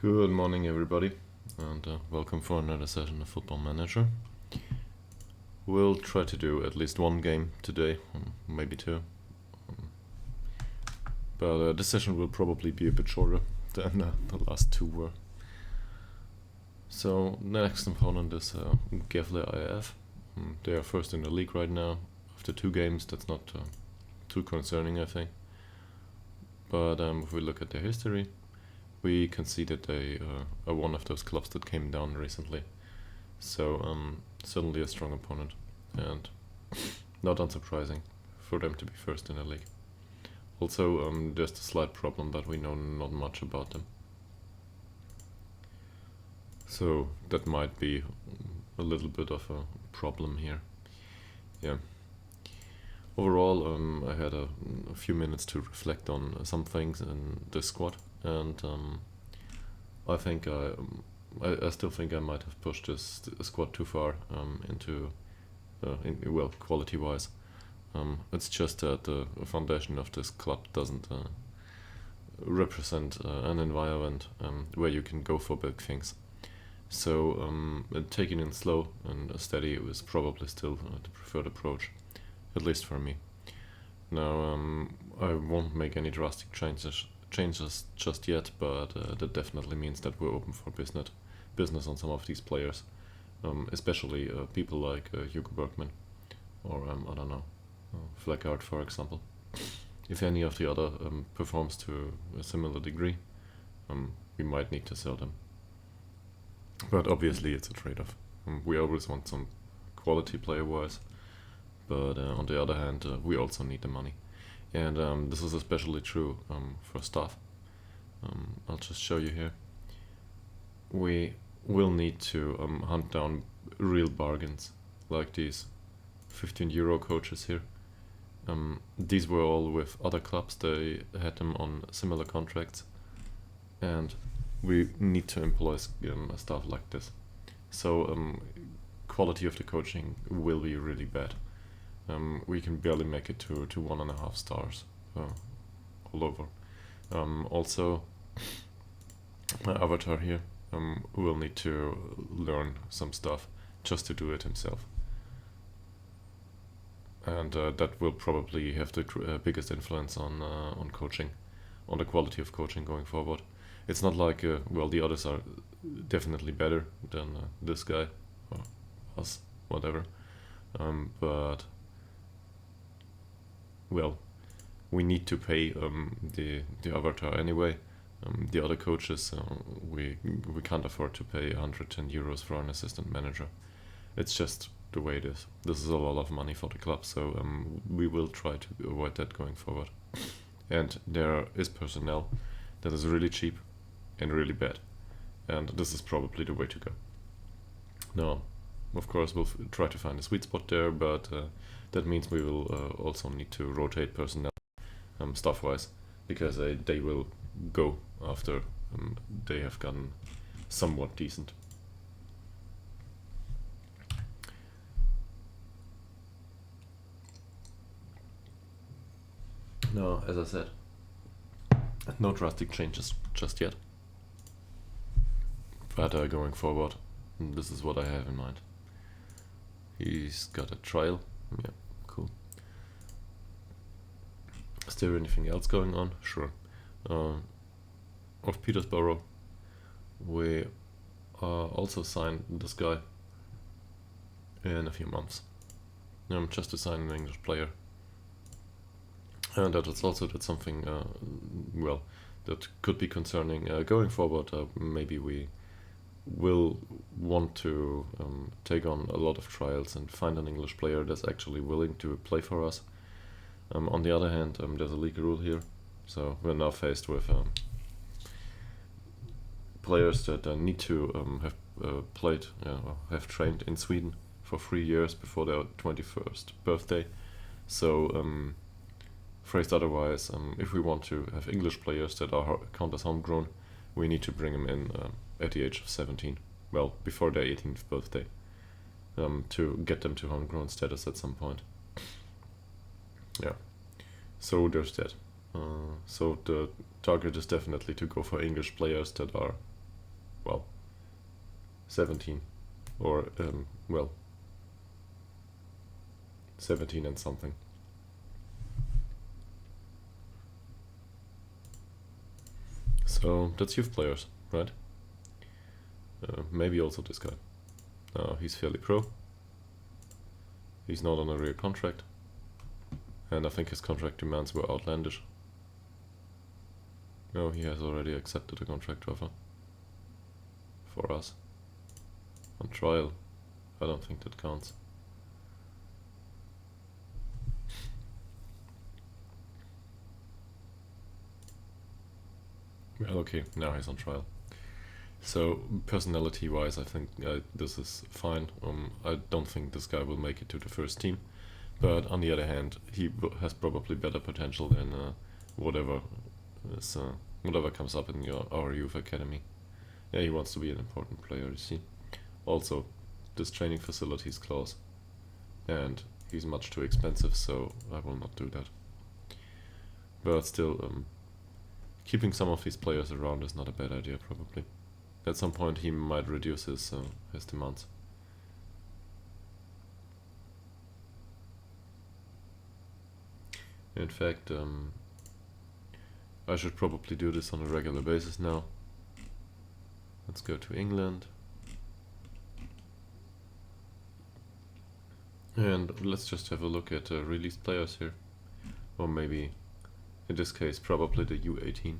Good morning, everybody, and welcome for another session of Football Manager. We'll try to do at least one game today, maybe two. But this session will probably be a bit shorter than the last two were. So, the next opponent is Ytterhogdals IK. They are first in the league right now. After two games, that's not too concerning, I think. But if we look at their history, we can see that they are one of those clubs that came down recently. So certainly a strong opponent, and not unsurprising for them to be first in the league. Also, there's the slight problem that we know not much about them. So that might be a little bit of a problem here. Yeah. Overall, I had a few minutes to reflect on some things in this squad, and I think I still think I might have pushed this squad too far into quality-wise. It's just that the foundation of this club doesn't represent an environment where you can go for big things. So taking it slow and steady is probably still the preferred approach, at least for me. Now, I won't make any drastic changes just yet, but that definitely means that we're open for business on some of these players, especially people like Hugo Bergman or I don't know, Fleckart, for example. If any of the other performs to a similar degree, we might need to sell them. But obviously it's a trade-off. We always want some quality player-wise, but on the other hand, we also need the money. And this is especially true for staff. I'll just show you here. We will need to hunt down real bargains, like these 15 euro coaches here. These were all with other clubs, they had them on similar contracts, and we need to employ staff like this. So quality of the coaching will be really bad. We can barely make it to 1.5 stars all over. Also, my avatar here will need to learn some stuff just to do it himself. And that will probably have the biggest influence on coaching, on the quality of coaching going forward. It's not like, the others are definitely better than this guy, or us, whatever. But we need to pay the avatar anyway. The other coaches, we can't afford to pay 110 euros for an assistant manager. It's just the way it is. This is a lot of money for the club, so we will try to avoid that going forward. And there is personnel that is really cheap and really bad, and this is probably the way to go. Now, of course, we'll try to find a sweet spot there, but that means we will also need to rotate personnel staff-wise, because they will go after they have gotten somewhat decent. Now, as I said, no drastic changes just yet, but going forward, this is what I have in mind. He's got a trial. Yeah, cool. Is there anything else going on? Sure. Of Petersborough, we also signed this guy in a few months. Just to sign an English player. And that is also something, that could be concerning going forward. Maybe we will want to take on a lot of trials and find an English player that's actually willing to play for us. On the other hand, there's a league rule here, so we're now faced with players that need to have played or have trained in Sweden for 3 years before their 21st birthday. So phrased otherwise, if we want to have English players that are count as homegrown, we need to bring them in at the age of 17, before their 18th birthday, to get them to homegrown status at some point. Yeah, so there's that. So the target is definitely to go for English players that are well, 17 or well, 17 and something. So that's youth players, right? Maybe also this guy. He's fairly pro. He's not on a real contract, and I think his contract demands were outlandish. No, he has already accepted a contract offer for us on trial. I don't think that counts. Well, okay, now he's on trial. So personality-wise, I think this is fine. I don't think this guy will make it to the first team, but on the other hand, he has probably better potential than whatever comes up in our youth academy. Yeah, he wants to be an important player, you see. Also, this training facility is close, and he's much too expensive, so I will not do that. But still, keeping some of these players around is not a bad idea, probably. At some point he might reduce his demands. In fact, I should probably do this on a regular basis now. Let's go to England. And let's just have a look at released players here. Or maybe, in this case, probably the U18.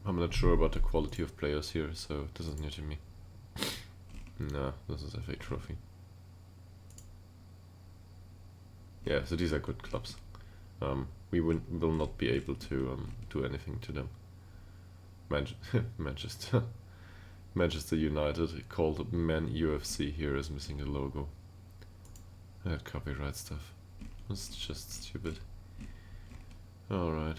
I'm not sure about the quality of players here, so this is new to me. Nah, this is FA Trophy. Yeah, so these are good clubs. We will not be able to do anything to them. Manchester United, called Man UFC, here is missing the logo. That copyright stuff. It's just stupid. Alright.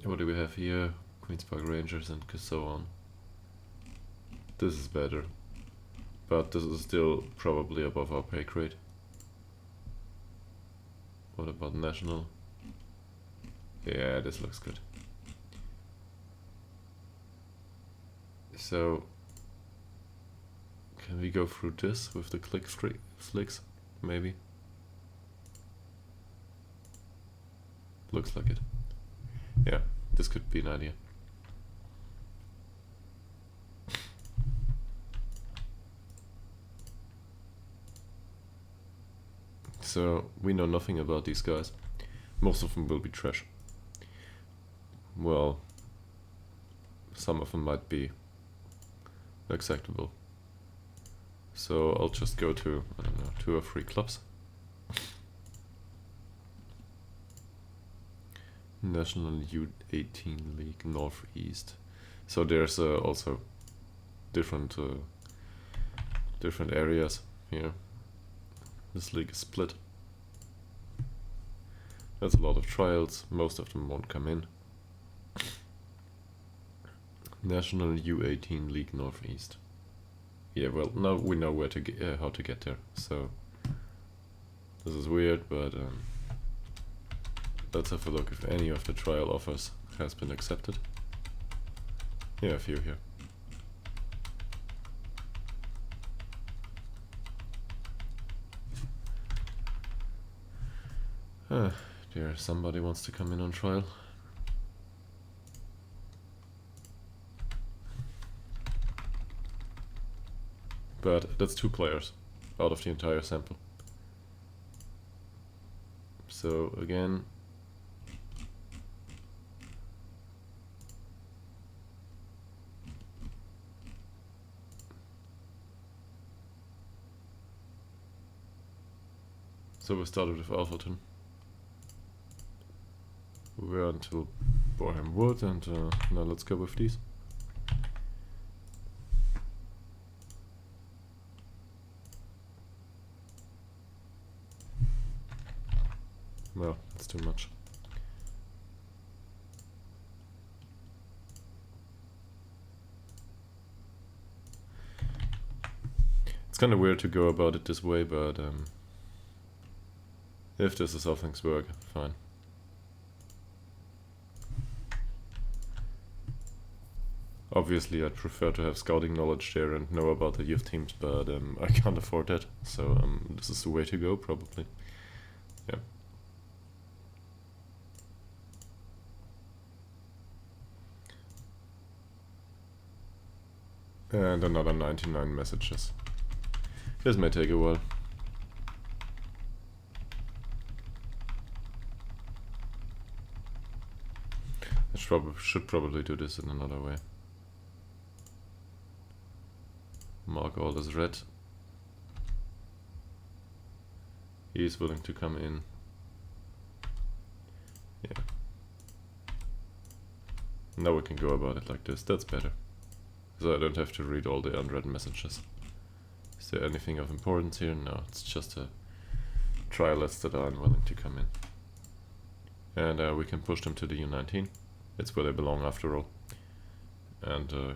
What do we have here? Queen's Park Rangers and so on. This is better. But this is still probably above our pay grade. What about National? Yeah, this looks good. So, can we go through this with the flicks? Maybe? Looks like it. Yeah, this could be an idea. So, we know nothing about these guys. Most of them will be trash. Well, some of them might be acceptable. So I'll just go to, I don't know, 2 or 3 clubs. National U18 League Northeast. So there's also different areas here. This league is split. That's a lot of trials. Most of them won't come in. National U18 League Northeast. Yeah, well, now we know where to get, how to get there. So this is weird, but let's have a look if any of the trial offers has been accepted. Yeah, a few here. There, somebody wants to come in on trial. But that's 2 players out of the entire sample. So again, so we started with Alpherton. We were until Boreham Wood, and now let's go with these. Well, that's too much. It's kind of weird to go about it this way, but if this is how things work, fine. Obviously, I'd prefer to have scouting knowledge there and know about the youth teams, but I can't afford that, so this is the way to go, probably. Yeah. And another 99 messages. This may take a while. I should probably do this in another way. Mark all as red. He is willing to come in. Yeah. Now we can go about it like this. That's better. So I don't have to read all the unread messages. Is there anything of importance here? No, it's just a trialists that are unwilling to come in. And we can push them to the U19. It's where they belong after all. And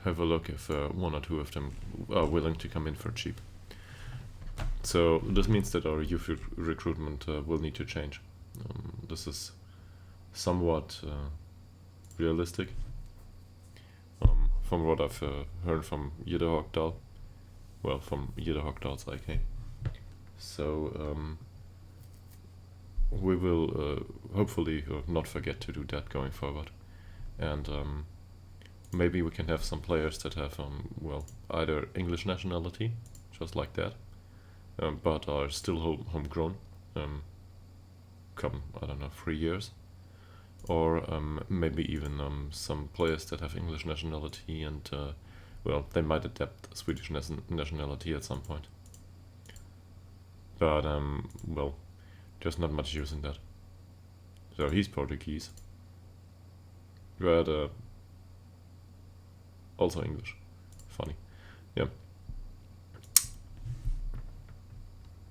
have a look if one or two of them are willing to come in for cheap. So this means that our youth recruitment will need to change. This is somewhat realistic. From what I've heard from Ytterhogdals, well, from Ytterhogdals IK. So we will hopefully not forget to do that going forward. And maybe we can have some players that have, well, either English nationality, just like that, but are still homegrown, come, I don't know, 3 years. Or maybe even some players that have English nationality and, well, they might adapt Swedish nationality at some point. But, well, there's not much use in that. So he's Portuguese. But, also English. Funny. Yeah.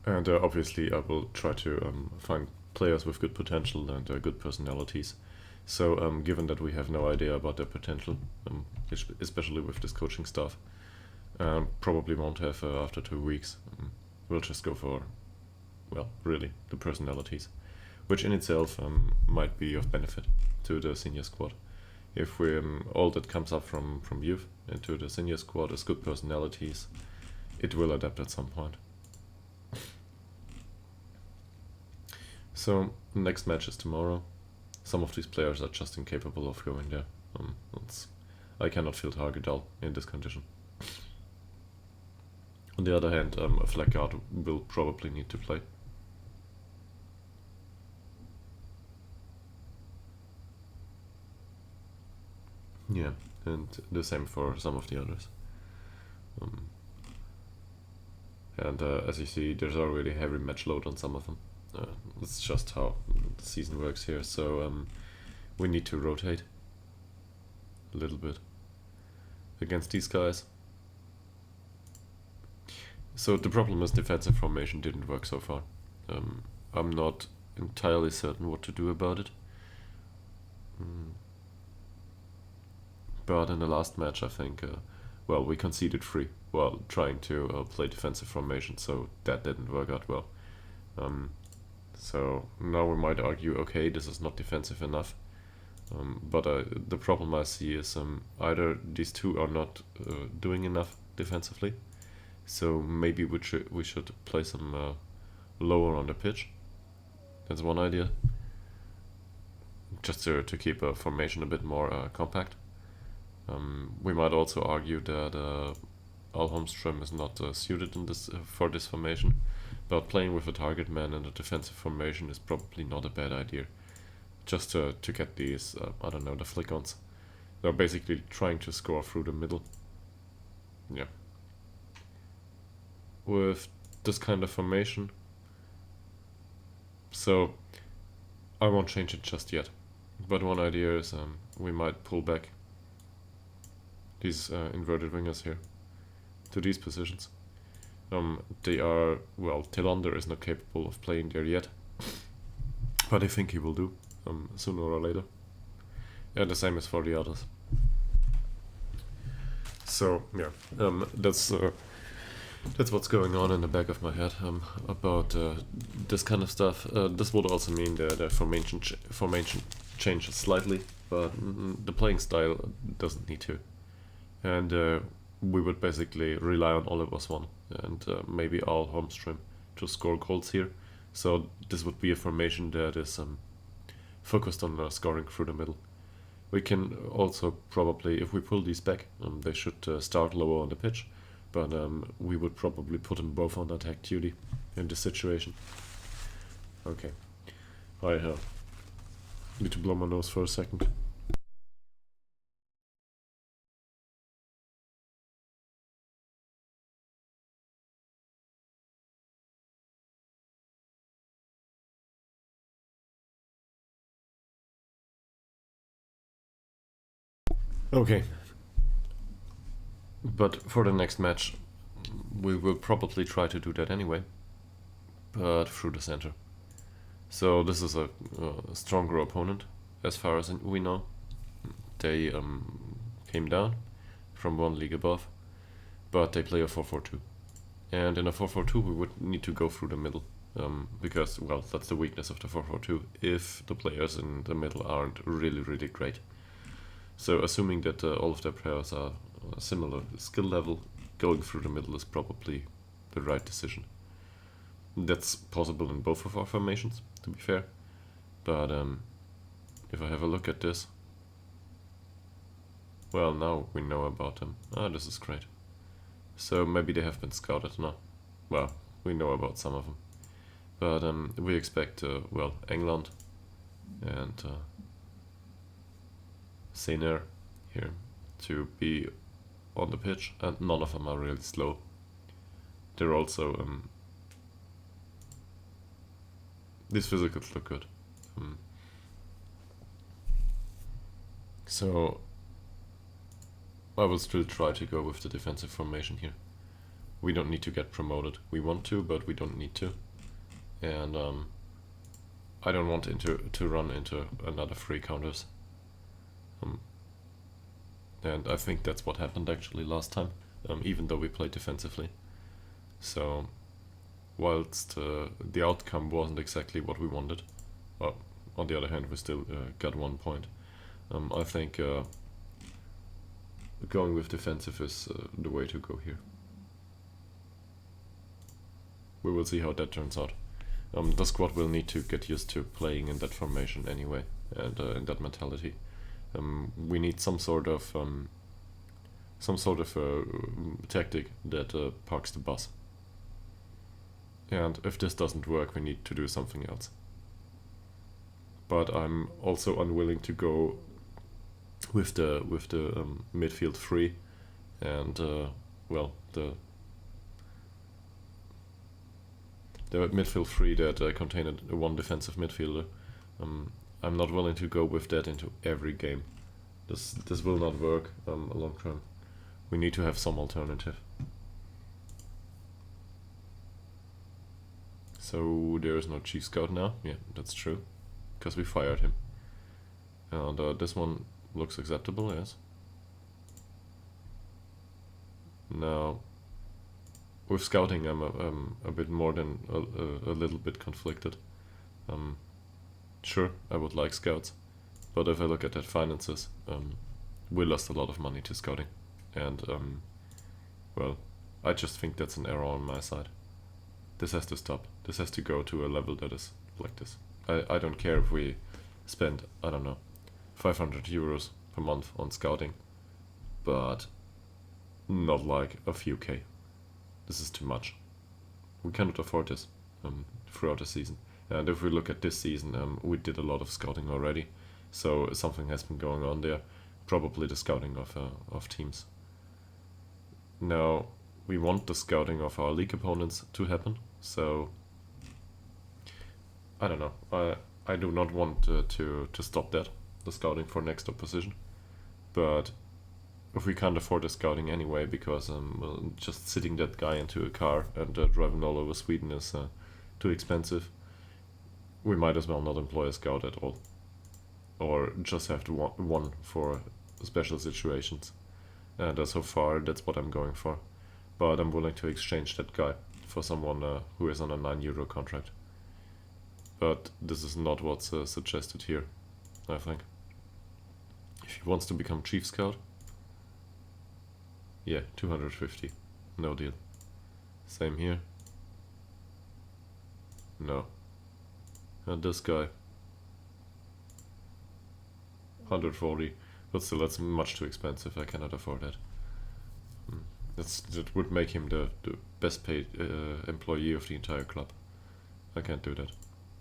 And obviously I will try to find players with good potential and good personalities. So given that we have no idea about their potential, especially with this coaching staff, probably won't have after 2 weeks. We'll just go for, well, really, the personalities, which in itself might be of benefit to the senior squad. If we all that comes up from youth into the senior squad is good personalities, it will adapt at some point. So next match is tomorrow. Some of these players are just incapable of going there. I cannot field Ytterhogdals in this condition. On the other hand, a flag guard will probably need to play. Yeah, and the same for some of the others. And as you see, there's already heavy match load on some of them. That's just how the season works here, so we need to rotate a little bit against these guys. So the problem is defensive formation didn't work so far. I'm not entirely certain what to do about it. But in the last match, I think, well, we conceded 3 while trying to play defensive formation, so that didn't work out well. So now we might argue, okay, this is not defensive enough. But the problem I see is either these two are not doing enough defensively, so maybe we should place them lower on the pitch. That's one idea. Just to keep a formation a bit more compact. We might also argue that Holmström is not suited in this for this formation, but playing with a target man in a defensive formation is probably not a bad idea. Just to get these, I don't know, the flick-ons. They're basically trying to score through the middle. Yeah. With this kind of formation. So, I won't change it just yet. But one idea is we might pull back these inverted wingers here to these positions. They are, well, Tillander is not capable of playing there yet, but I think he will do sooner or later. And the same is for the others. So yeah, that's what's going on in the back of my head about this kind of stuff. This would also mean that the formation changes slightly, but the playing style doesn't need to. and we would basically rely on Oliver's one and maybe our Holmstrom to score goals here. So this would be a formation that is focused on scoring through the middle. We can also probably, if we pull these back, they should start lower on the pitch, but we would probably put them both on attack duty in this situation. Okay, I need to blow my nose for a second. Okay, but for the next match, we will probably try to do that anyway, but through the center. So this is a stronger opponent, as far as we know. They came down from one league above, but they play a 4-4-2. And in a 4-4-2 we would need to go through the middle, because, well, that's the weakness of the 4-4-2, if the players in the middle aren't really, really great. So assuming that all of their players are similar skill level, going through the middle is probably the right decision. That's possible in both of our formations, to be fair. But if I have a look at this, well, now we know about them. Ah, this is great. So maybe they have been scouted now. Well, we know about some of them. But we expect, well, England and Sener here to be on the pitch, and none of them are really slow. They're also these physicals look good. So I will still try to go with the defensive formation here. We don't need to get promoted. We want to, but we don't need to. And I don't want to run into another 3 counters. And I think that's what happened actually last time, even though we played defensively. So whilst the outcome wasn't exactly what we wanted, well, on the other hand, we still got 1 point. I think going with defensive is the way to go here. We will see how that turns out. The squad will need to get used to playing in that formation anyway, and in that mentality. We need some sort of tactic that parks the bus. And if this doesn't work, we need to do something else. But I'm also unwilling to go with the midfield 3 and well, the midfield 3 that contain one defensive midfielder. I'm not willing to go with that into every game. This will not work long term. We need to have some alternative. So there is no chief scout now. Yeah, that's true, because we fired him. And this one looks acceptable, yes. Now, with scouting, I'm a bit more than a little bit conflicted. Sure, I would like scouts, but if I look at that finances, we lost a lot of money to scouting, and well, I just think that's an error on my side. This has to stop. This has to go to a level that is like this. I don't care if we spend, I don't know, 500 euros per month on scouting, but not like a few K. This is too much. We cannot afford this throughout the season. And if we look at this season, we did a lot of scouting already, so something has been going on there. Probably the scouting of teams. Now, we want the scouting of our league opponents to happen, so I don't know. I do not want to stop that, the scouting for next opposition, but if we can't afford the scouting anyway, because well, just sitting that guy into a car and driving all over Sweden is too expensive, we might as well not employ a scout at all, or just have to one for special situations. And so far, that's what I'm going for. But I'm willing to exchange that guy for someone who is on a €9 contract. But this is not what's suggested here, I think. If he wants to become chief scout, Yeah, 250. No deal. Same here. No. And this guy. 140. But still, that's much too expensive. I cannot afford that. That would make him the best paid employee of the entire club. I can't do that.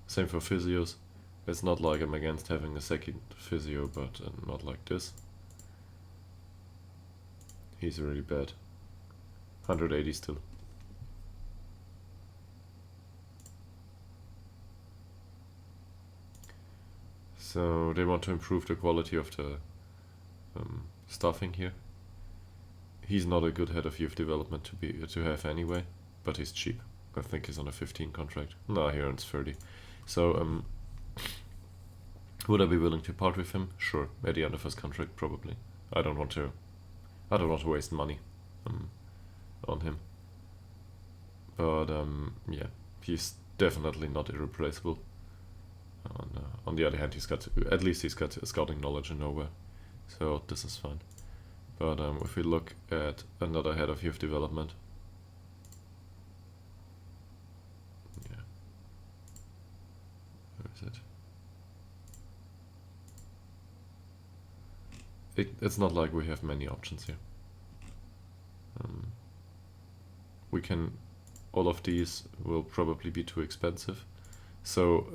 Same for physios. It's not like I'm against having a second physio, but not like this. He's really bad. 180 still. So they want to improve the quality of the staffing here. He's not a good head of youth development to have anyway, but he's cheap. I think he's on a 15 contract. No, he earns 30. So would I be willing to part with him? Sure. At the end of his contract, probably. I don't want to waste money on him. But yeah, he's definitely not irreplaceable. On the other hand, he's got scouting knowledge in nowhere, so this is fine. But if we look at another head of youth development, yeah, where is it? It's not like we have many options here. All of these will probably be too expensive. So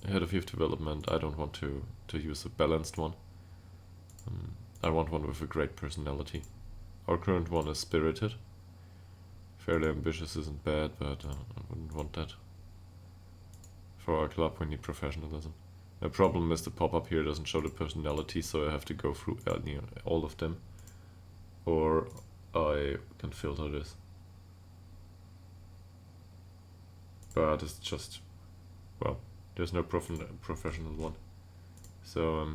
head of youth development, I don't want to use a balanced one. I want one with a great personality. Our current one is spirited. Fairly ambitious isn't bad, but I wouldn't want that. For our club we need professionalism. The problem is the pop-up here doesn't show the personality, so I have to go through all of them. Or I can filter this. But it's just, well, there's no professional one. So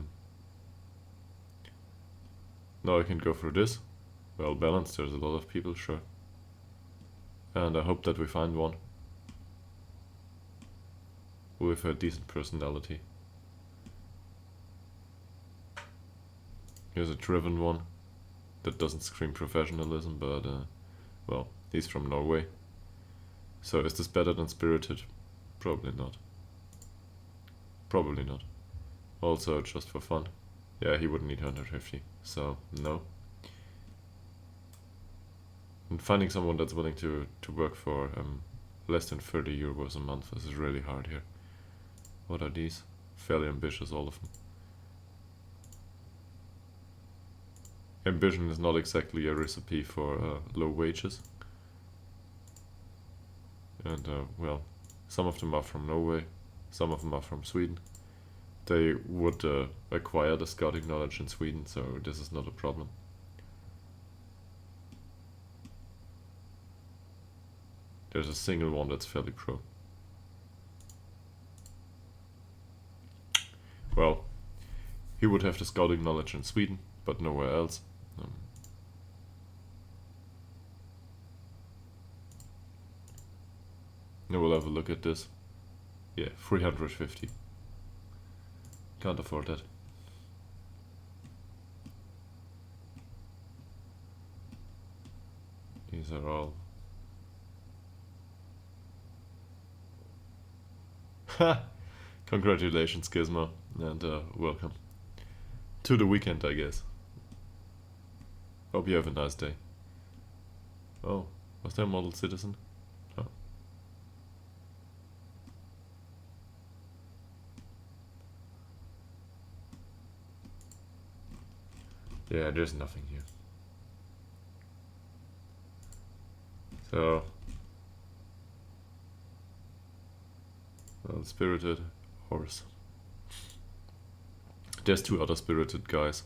now I can go through this. Well balanced, there's a lot of people, sure. And I hope that we find one with a decent personality. Here's a driven one that doesn't scream professionalism, but well, he's from Norway. So is this better than spirited? Probably not. Probably not. Also, just for fun. Yeah, he wouldn't need 150, so no. And finding someone that's willing to work for less than 30 euros a month is really hard here. What are these? Fairly ambitious, all of them. Ambition is not exactly a recipe for low wages. And well, some of them are from Norway, some of them are from Sweden. They would acquire the scouting knowledge in Sweden, so this is not a problem. There's a single one that's fairly pro. Well, he would have the scouting knowledge in Sweden, but nowhere else. Now we'll have a look at this. Yeah, 350. Can't afford that. These are all... Ha! Congratulations, Gizmo, and welcome to the weekend, I guess. Hope you have a nice day. Oh, was there a model citizen? Oh. Yeah, there's nothing here. So, well, spirited horse. There's two other spirited guys.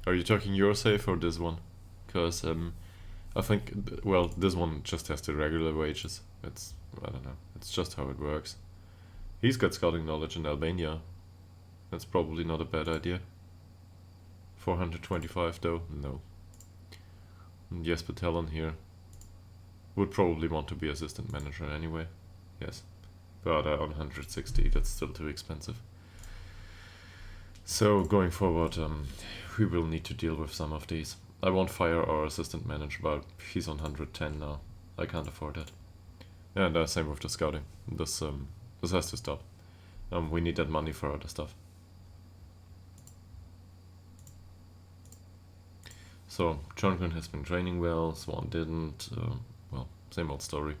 Are you talking your safe or this one? Because I think, well, this one just has the regular wages. It's, I don't know, it's just how it works. He's got scouting knowledge in Albania. That's probably not a bad idea. 425 though, no. And Jesper Tellon here would probably want to be assistant manager anyway. Yes. but on 160 that's still too expensive. So going forward, we will need to deal with some of these. I won't fire our assistant manager, but he's on 110 now. I can't afford it. And same with the scouting. This has to stop. We need that money for other stuff. So Jonathan has been training well, Swan didn't. Well, same old story.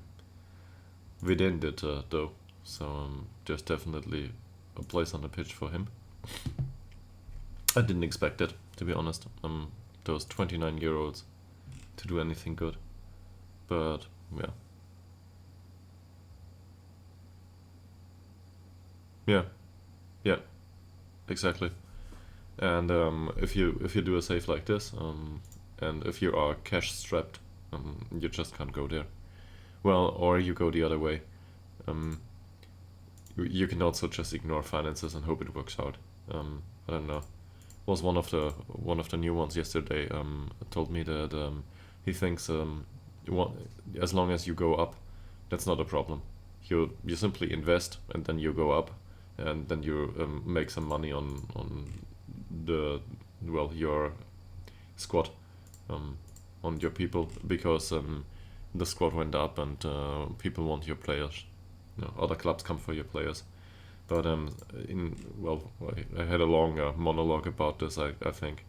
We didn't it though, so there's definitely a place on the pitch for him. I didn't expect it, to be honest. Those 29-year-olds to do anything good, but yeah, exactly. And if you do a save like this, and if you are cash strapped, you just can't go there. Well, or you go the other way. You can also just ignore finances and hope it works out. I don't know. Was one of the new ones yesterday told me that he thinks as long as you go up, that's not a problem. You simply invest and then you go up, and then you make some money on your squad, on your people, because the squad went up and people want your players. Other clubs come for your players. But I had a long monologue about this. I think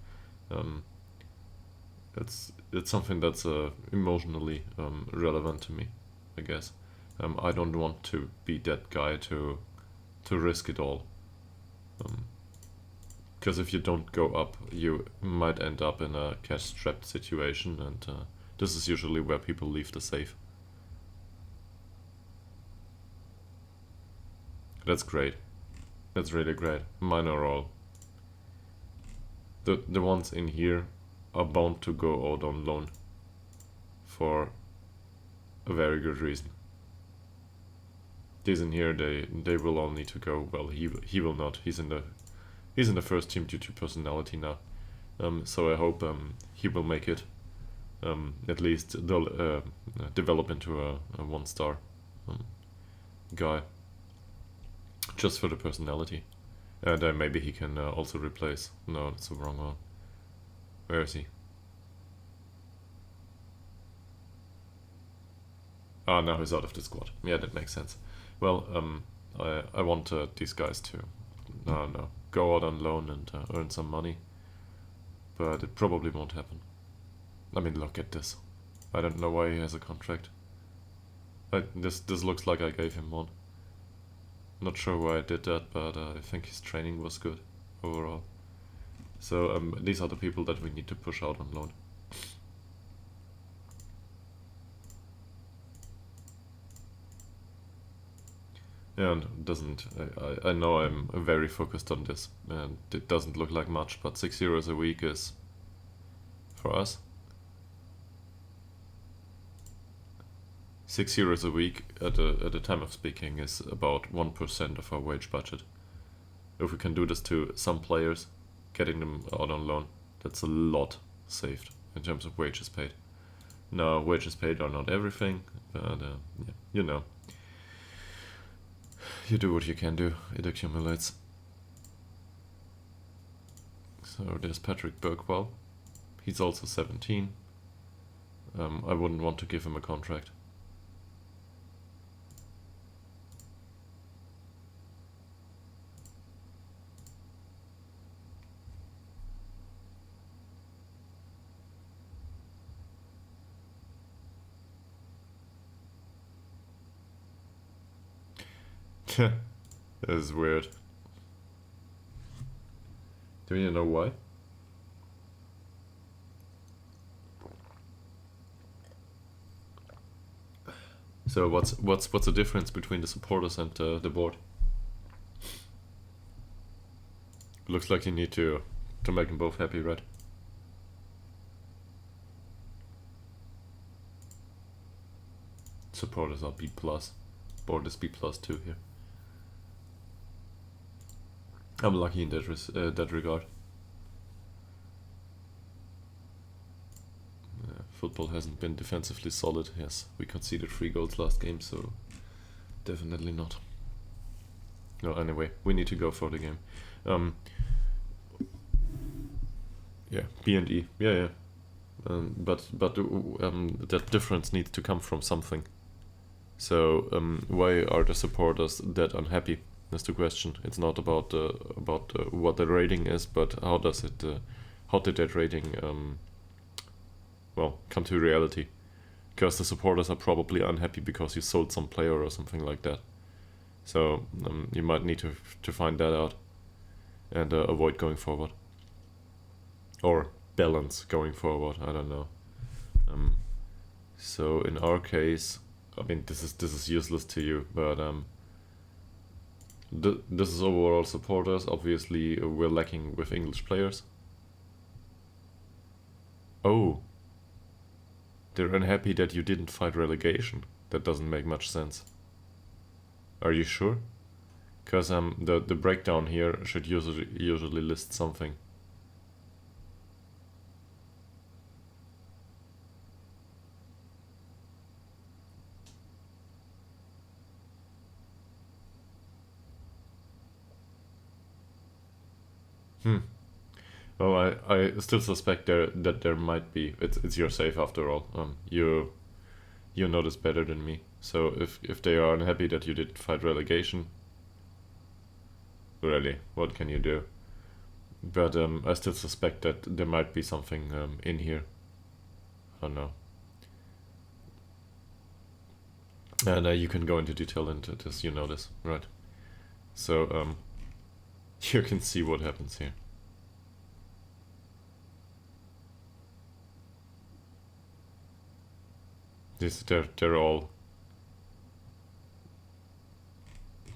it's something that's emotionally relevant to me, I guess. I don't want to be that guy to risk it all. Because if you don't go up, you might end up in a cash-strapped situation, and this is usually where people leave the safe. That's great. That's really great. Mine are all. The ones in here are bound to go out on loan for a very good reason. These in here, they will all need to go. Well, he will not. He's in the first team due to personality now. So I hope he will make it. At least develop into a 1-star guy. Just for the personality. And maybe he can also replace. No, that's the wrong one. Where is he? Ah, now he's out of the squad. Yeah, that makes sense. Well, I want these guys to go out on loan and earn some money. But it probably won't happen. I mean, look at this. I don't know why he has a contract. This looks like I gave him one. Not sure why I did that, but I think his training was good overall. So these are the people that we need to push out on loan. And I know I'm very focused on this, and it doesn't look like much, but €6 a week is, for us, €6 a week at the time of speaking is about 1% of our wage budget. If we can do this to some players, getting them out on loan, that's a lot saved in terms of wages paid. Now, wages paid are not everything, but yeah, you do what you can do, it accumulates. So there's Patrick Burkwell. He's also 17. I wouldn't want to give him a contract. That is weird. Do you know why? So what's the difference between the supporters and the board? Looks like you need to make them both happy, right? Supporters are B+. Board is B+ too here. I'm lucky in that regard. Football hasn't been defensively solid. Yes, we conceded 3 goals last game, so definitely not. No, anyway, we need to go for the game. Yeah, B and E. Yeah. But that difference needs to come from something. So why are the supporters that unhappy? That's the question. It's not about what the rating is, but how did that rating come to reality? Because the supporters are probably unhappy because you sold some player or something like that. So you might need to find that out and avoid going forward, or balance going forward. I don't know. So in our case, I mean, this is useless to you, but this is overall supporters. Obviously, we're lacking with English players. Oh, they're unhappy that you didn't fight relegation. That doesn't make much sense. Are you sure? Because the breakdown here should usually list something. Well, I still suspect that there might be. It's your save after all. You know this better than me. So if they are unhappy that you did fight relegation, really, what can you do? But I still suspect that there might be something in here. I don't know. And you can go into detail into this. You know this, right? So you can see what happens here. They're all.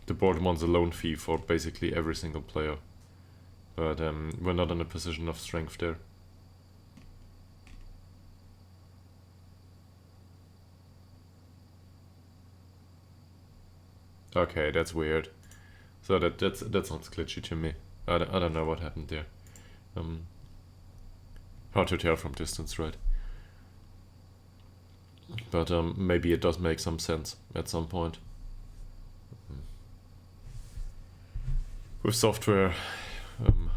The board wants a loan fee for basically every single player, but we're not in a position of strength there. Okay, that's weird. So that sounds glitchy to me. I don't know what happened there. Hard to tell from distance, right? But maybe it does make some sense at some point. With software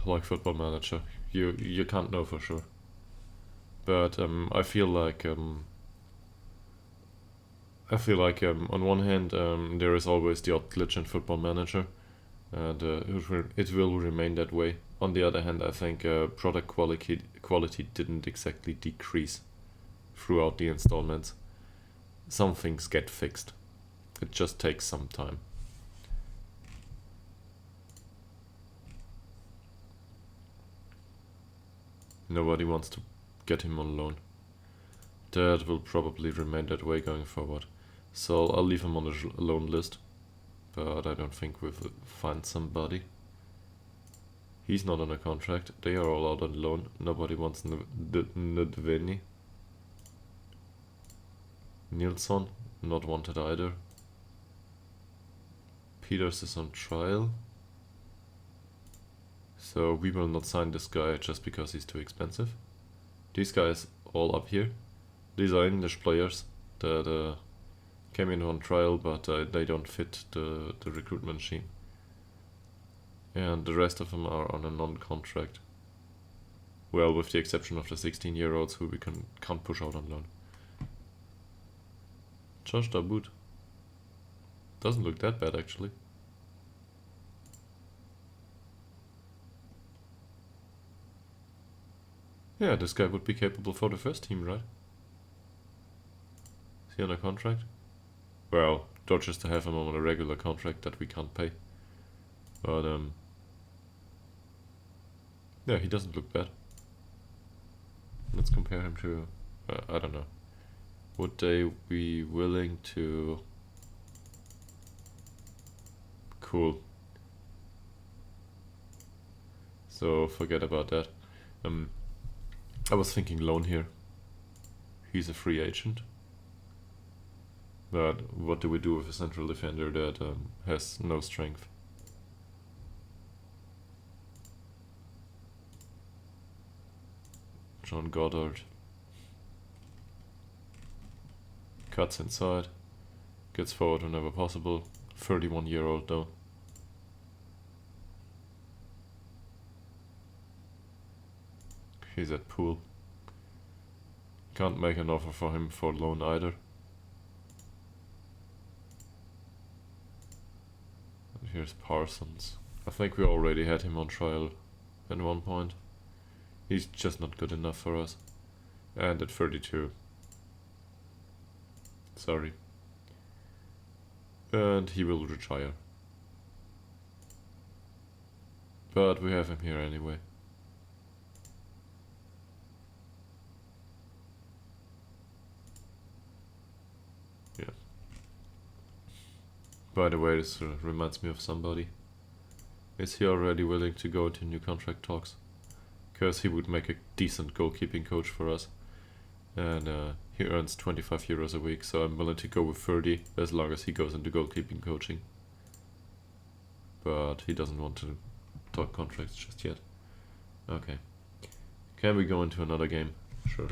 like Football Manager, you can't know for sure. But I feel like on one hand there is always the odd glitch in Football Manager, and it will remain that way. On the other hand, I think product quality didn't exactly decrease throughout the installments. Some things get fixed. It just takes some time. Nobody wants to get him on loan. That will probably remain that way going forward. So I'll leave him on the loan list, but I don't think we'll find somebody. He's not on a contract. They are all out on loan. Nobody wants Ndveni. Nilsson, not wanted either. Peters is on trial. So we will not sign this guy just because he's too expensive. These guys all up here, these are English players that came in on trial, but they don't fit the recruitment scheme. And the rest of them are on a non-contract. Well, with the exception of the 16-year-olds who we can't push out on loan. Josh Dabut doesn't look that bad actually. Yeah, this guy would be capable for the first team, right? Is he on a contract? Well, Dorchester have him on a regular contract that we can't pay. But yeah, he doesn't look bad. Let's compare him to I don't know. Would they be willing to? Cool. So forget about that. I was thinking loan here. He's a free agent. But what do we do with a central defender that has no strength? John Goddard. Cuts inside. Gets forward whenever possible. 31-year-old though. He's at pool. Can't make an offer for him for loan either. And here's Parsons. I think we already had him on trial at one point. He's just not good enough for us. And at 32. Sorry. And he will retire. But we have him here anyway. Yeah. By the way, this reminds me of somebody. Is he already willing to go into new contract talks? Because he would make a decent goalkeeping coach for us. And he earns 25 euros a week, so I'm willing to go with 30 as long as he goes into goalkeeping coaching. But he doesn't want to talk contracts just yet. Okay. Can we go into another game? Sure.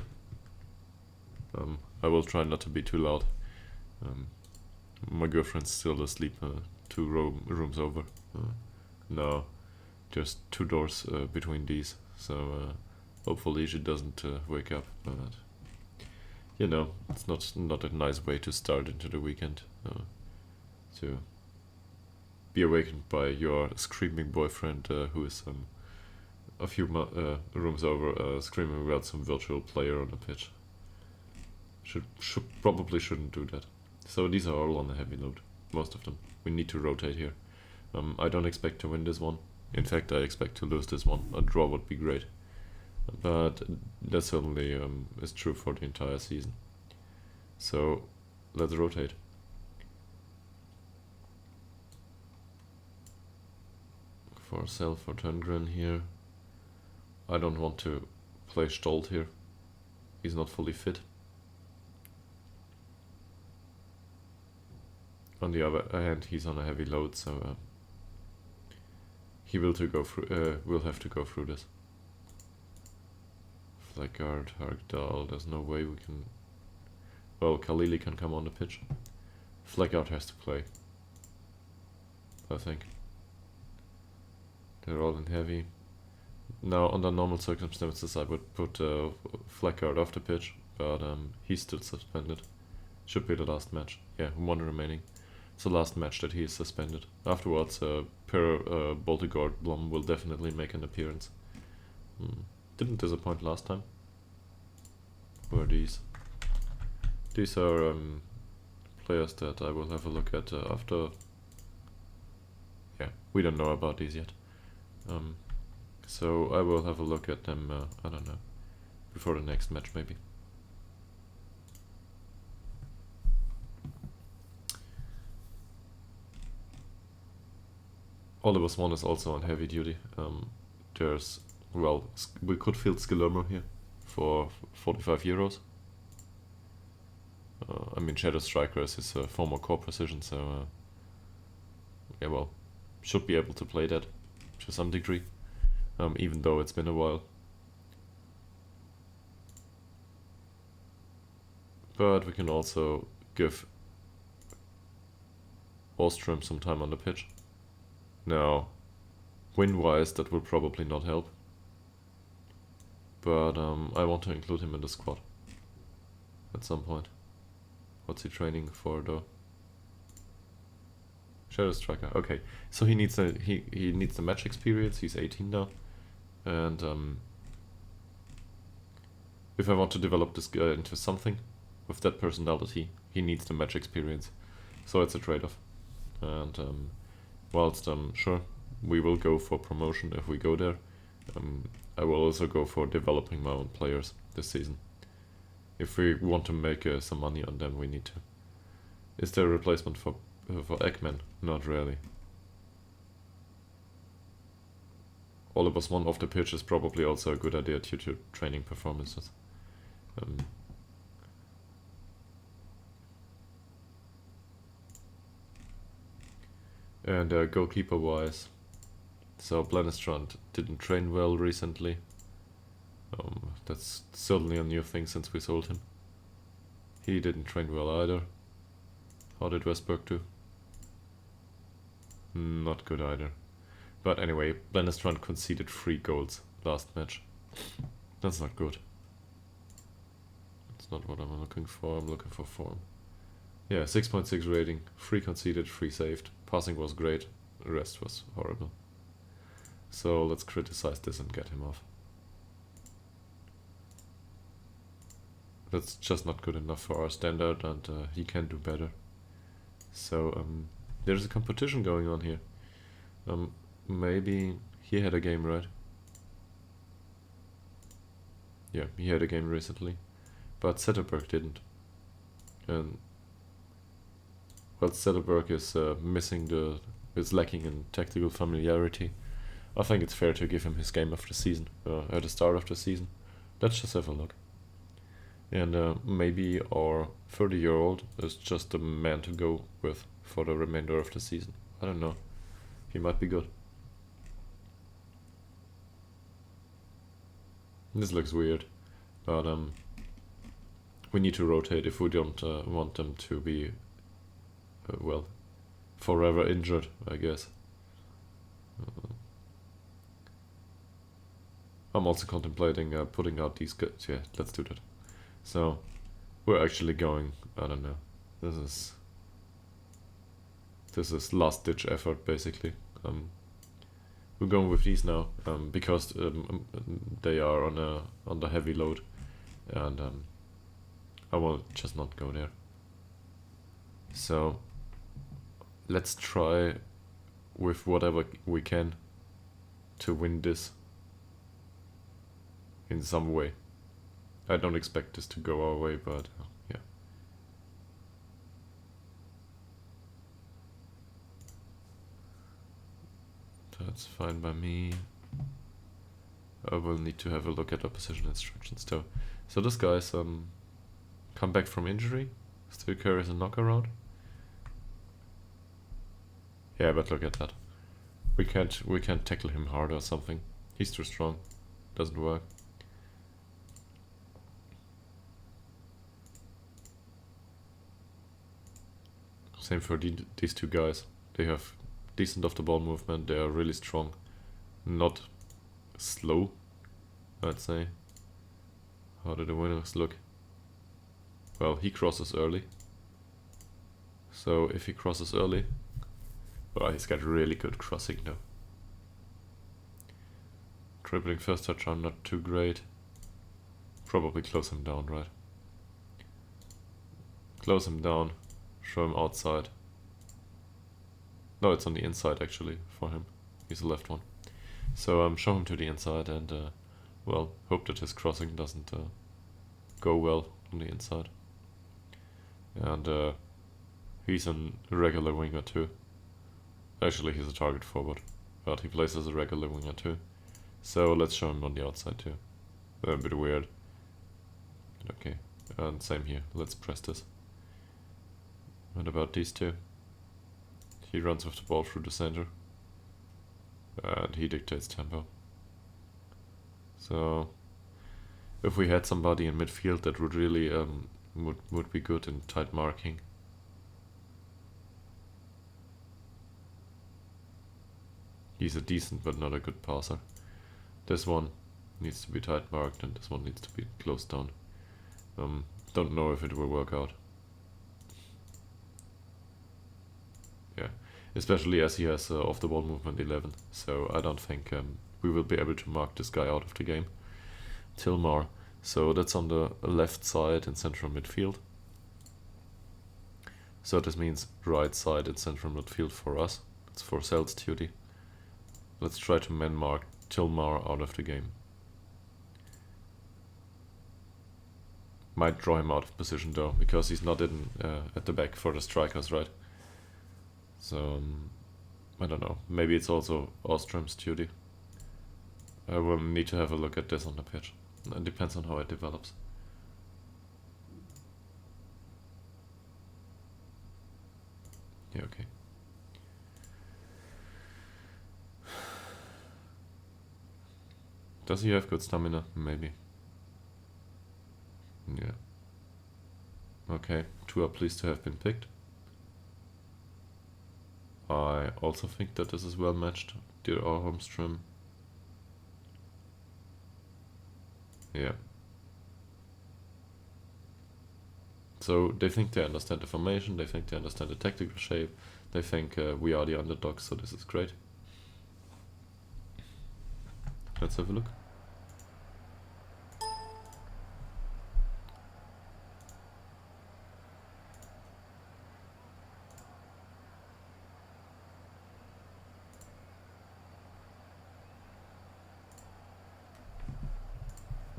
I will try not to be too loud. My girlfriend's still asleep 2 rooms over. No, just 2 doors between these, so hopefully she doesn't wake up. But you know, it's not a nice way to start into the weekend. To be awakened by your screaming boyfriend who is a few rooms over screaming about some virtual player on the pitch. Probably shouldn't do that. So these are all on a heavy load, most of them. We need to rotate here. I don't expect to win this one. In fact, I expect to lose this one. A draw would be great. But that certainly is true for the entire season. So let's rotate. For sell for Tungren here. I don't want to play Stolt here. He's not fully fit. On the other hand, he's on a heavy load, so he will have to go through this. Fleckard, Ytterhogdals, there's no way we can. Well, Khalili can come on the pitch. Fleckard has to play, I think. They're all in heavy. Now, under normal circumstances, I would put Fleckard off the pitch, but he's still suspended. Should be the last match. Yeah, 1 remaining. It's the last match that he is suspended. Afterwards, Per Boltegård Blom will definitely make an appearance. Didn't disappoint last time. Who are these? These are players that I will have a look at after. Yeah, we don't know about these yet. So I will have a look at them, I don't know, before the next match maybe. Oliver's one is also on heavy duty. There's, well, we could field Skillermo here for 45 euros. I mean, Shadow Striker is his former core position, so yeah, well, should be able to play that to some degree, even though it's been a while. But we can also give Ostrom some time on the pitch. Now, win-wise, that will probably not help. But I want to include him in the squad at some point. What's he training for though? Shadow Striker. Okay, so he needs he needs the match experience. He's 18 now, and if I want to develop this guy into something with that personality, he needs the match experience. So it's a trade-off. And whilst sure, we will go for promotion if we go there, I will also go for developing my own players this season. If we want to make some money on them, we need to. Is there a replacement for Ekman? Not really. Oliver's one off the pitch is probably also a good idea due to training performances. And goalkeeper wise, so Blennestrand didn't train well recently. That's certainly a new thing since we sold him. He didn't train well either. How did Westberg do? Not good either. But anyway, Blennestrand conceded 3 goals last match. That's not good. That's not what I'm looking for. I'm looking for form. Yeah, 6.6 rating, 3 conceded, 3 saved. Passing was great, the rest was horrible. So let's criticize this and get him off. That's just not good enough for our standard, and he can do better. So there's a competition going on here. Maybe he had a game, right? Yeah, he had a game recently, but Zetterberg didn't. And well, Zetterberg is is lacking in tactical familiarity. I think it's fair to give him his game of the season, at the start of the season. Let's just have a look. And maybe our 30-year-old is just the man to go with for the remainder of the season. I don't know. He might be good. This looks weird, but we need to rotate if we don't want them to be, well, forever injured, I guess. I'm also contemplating putting out these guys. Yeah, let's do that. So we're actually going, I don't know, this is last ditch effort basically. We're going with these now because they are on the heavy load, and I will just not go there. So let's try with whatever we can to win this in some way. I don't expect this to go our way, but yeah. That's fine by me. I will need to have a look at the position instructions too. So this guy's come back from injury, still carries a knockaround. Yeah, but look at that. We can't tackle him hard or something. He's too strong. Doesn't work. Same for these two guys. They have decent off the ball movement. They are really strong. Not slow, I'd say. How do the winners look? Well, he crosses early. So if he crosses early, well, he's got really good crossing though. Dribbling first touchdown, not too great. Probably close him down, right? Close him down. Show him outside. No, it's on the inside actually for him. He's the left one. So show him to the inside and well, hope that his crossing doesn't go well on the inside. And he's a regular winger too. Actually, he's a target forward, but he plays as a regular winger too. So let's show him on the outside too. A bit weird. Okay, and same here. Let's press this. What about these two? He runs with the ball through the center, and he dictates tempo. So if we had somebody in midfield that would really would be good in tight marking. He's a decent but not a good passer. This one needs to be tight marked and this one needs to be closed down. Don't know if it will work out. Yeah, especially as he has off the ball movement 11, so I don't think we will be able to mark this guy out of the game. Tilmar, so that's on the left side in central midfield. So this means right side in central midfield for us. It's for Cel's duty. Let's try to man mark Tilmar out of the game. Might draw him out of position though, because he's not in at the back for the strikers, right? So I don't know. Maybe it's also Ostrom's duty. I will need to have a look at this on the pitch. It depends on how it develops. Yeah, okay. Does he have good stamina? Maybe. Yeah. Okay, two are pleased to have been picked. I also think that this is well matched, dear Holmström. Yeah. So they think they understand the formation, they think they understand the tactical shape, they think we are the underdogs, so this is great. Let's have a look.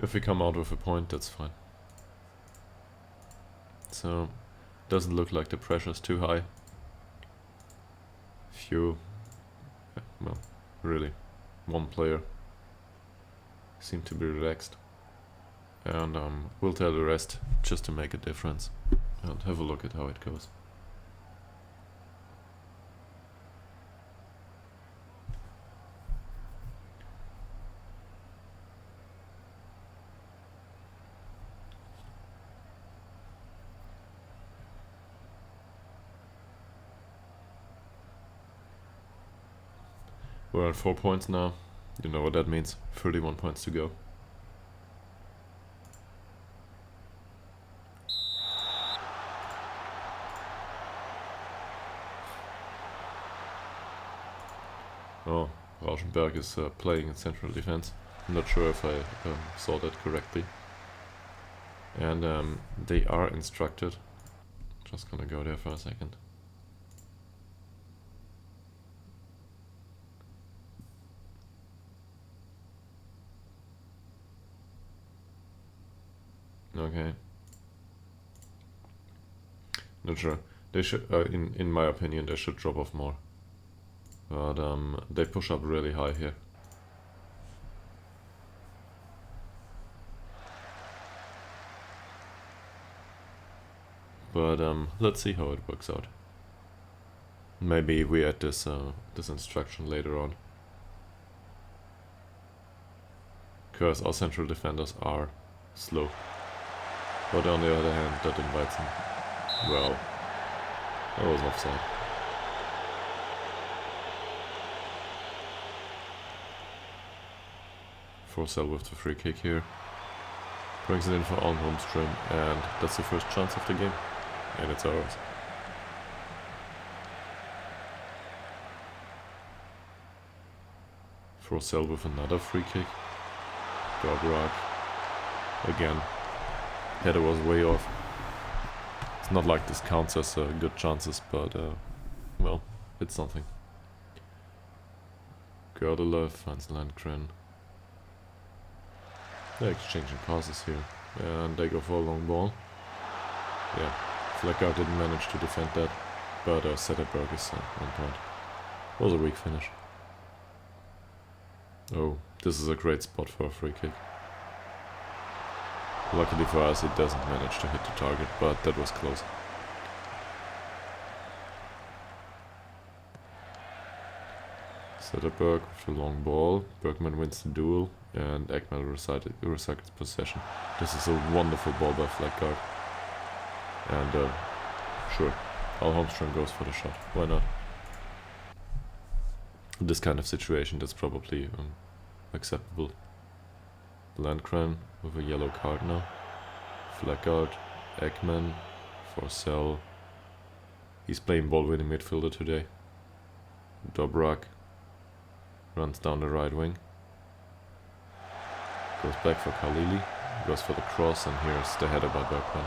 If we come out with a point, that's fine. So, doesn't look like the pressure's too high. Few, well, really, one player seemed to be relaxed. And we'll tell the rest just to make a difference. And have a look at how it goes. We're at 4 points now. You know what that means. 31 points to go. Oh, Rauschenberg is playing in central defense. I'm not sure if I saw that correctly. And they are instructed. Just gonna go there for a second. Okay. Not sure. They should, in my opinion, they should drop off more. But they push up really high here. But let's see how it works out. Maybe we add this this instruction later on. Because our central defenders are slow. But on the other hand, that invites him. Well, that was offside. Forsell with the free kick here. Brings it in for on Holmström, and that's the first chance of the game. And it's ours. Forsell with another free kick. Dobrak. Again. Header was way off. It's not like this counts as good chances, but well, it's something. Gördeler finds Landgren. They're exchanging passes here, and they go for a long ball. Yeah, Fleckard didn't manage to defend that, but Zetterberg is on point. Was a weak finish. Oh, this is a great spot for a free kick. Luckily for us, it doesn't manage to hit the target, but that was close. Zetterberg with the long ball. Bergman wins the duel, and Ekman recycles possession. This is a wonderful ball by Fleckard. And sure, Al Holmström goes for the shot. Why not? In this kind of situation, that's probably acceptable. Landgren with a yellow card now. Fleckard, Ekman, Forsell. He's playing ball with the midfielder today. Dobrak runs down the right wing. Goes back for Khalili. Goes for the cross, and here's the header by Bergman.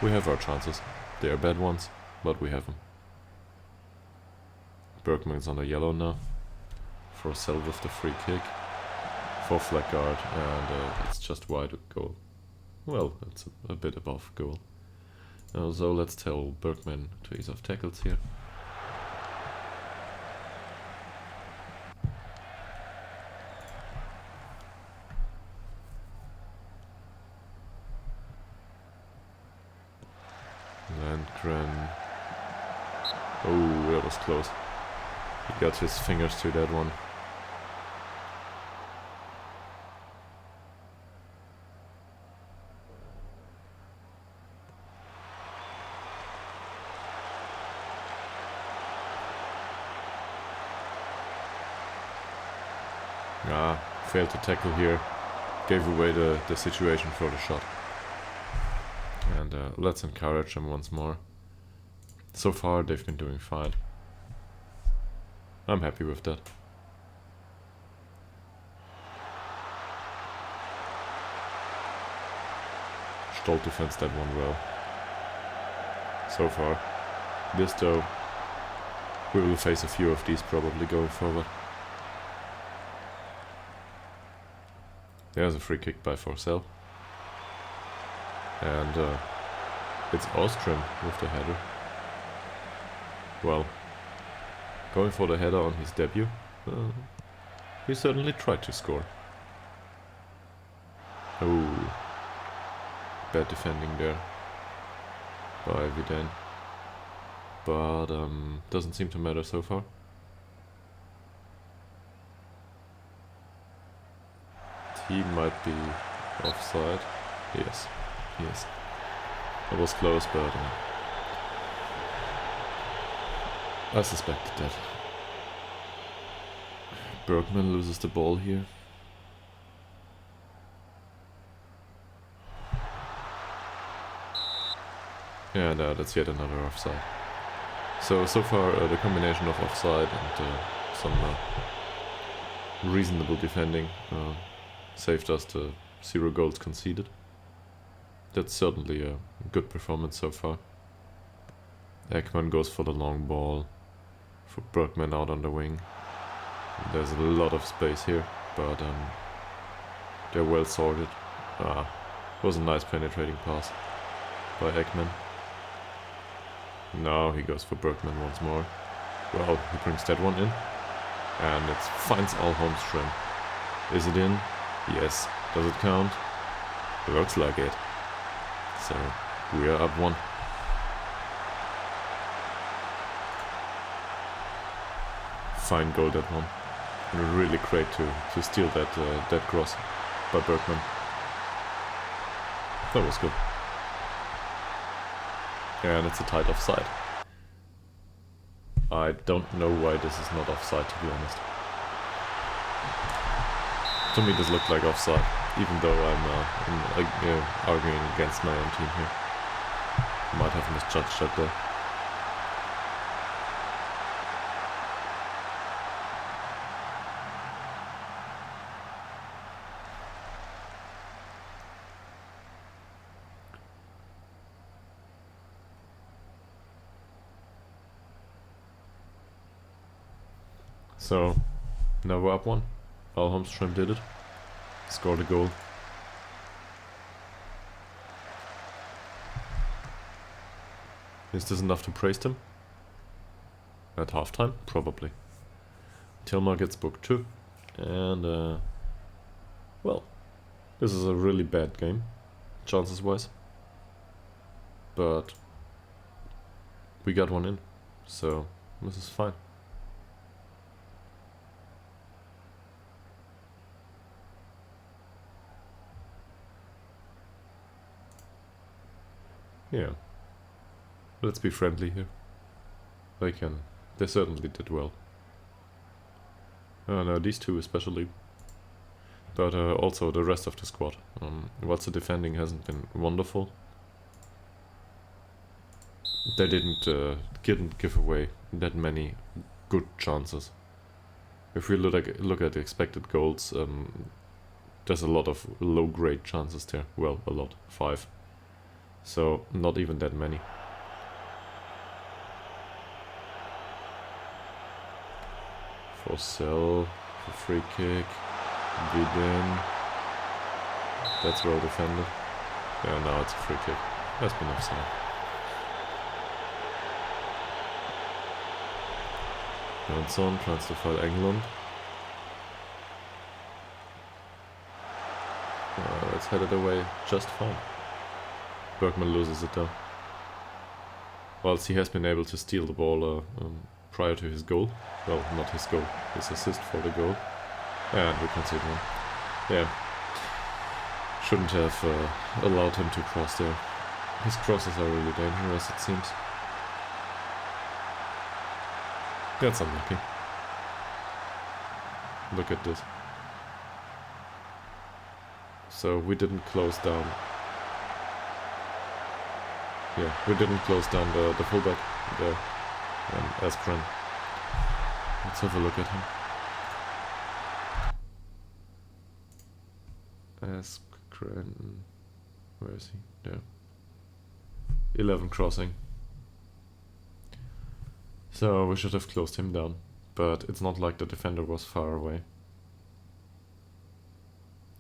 We have our chances. They are bad ones, but we have them. Bergman's on the yellow now. Forsell with the free kick. For Fleckard, and it's just wide goal. Well, it's a bit above goal. So let's tell Bergman to ease off tackles here. Landgren. Oh, that was close. He got his fingers to that one. Failed to tackle here. Gave away the situation for the shot. And let's encourage them once more. So far they've been doing fine. I'm happy with that. Stolt defends that one well. So far. This though, we will face a few of these probably going forward. There's a free kick by Forcell. And it's Austrian with the header. Well, going for the header on his debut. He certainly tried to score. Oh, bad defending there by Vidane. But doesn't seem to matter so far. He might be offside. Yes, yes. It was close, but I suspected that. Bergman loses the ball here. And that's yet another offside. So far the combination of offside and some reasonable defending saved us the 0 goals conceded. That's certainly a good performance so far. Ekman goes for the long ball, for Bergman out on the wing. There's a lot of space here, but they're well sorted. Was a nice penetrating pass by Ekman. Now he goes for Bergman once more. Well, he brings that one in. And it finds Al Holmström. Is it in? Yes. Does it count? Looks like it. So, we are up 1. Fine goal, that one. And really great to steal that cross by Bergman. That was good. And it's a tight offside. I don't know why this is not offside, to be honest. To me this looked like offside, even though I'm arguing against my own team here. Might have misjudged that there. So, now we're up 1. Al Holmström did it. Scored a goal. Is this enough to praise them? At halftime? Probably. Tilmar gets booked too. And, well, this is a really bad game, chances-wise. But we got one in, so this is fine. Yeah. Let's be friendly here. They certainly did well. No, these two especially. But also the rest of the squad. Whilst the defending hasn't been wonderful, they didn't give away that many good chances. If we look at the expected goals, there's a lot of low-grade chances there. Well, a lot. 5. So, not even that many. Forcell, for free kick, Vidin. That's well defended. Yeah, now it's a free kick. That's been offside. Johnson tries to fight England. It's headed away just fine. Bergman loses it though. Whilst he has been able to steal the ball prior to his goal. Well, not his goal, his assist for the goal. And we concede one. Yeah. Shouldn't have allowed him to cross there. His crosses are really dangerous, it seems. That's unlucky. Look at this. So we didn't close down. Yeah, we didn't close down the fullback there, Asprin. Let's have a look at him. Askren, where is he? There. 11 crossing. So we should have closed him down, but it's not like the defender was far away.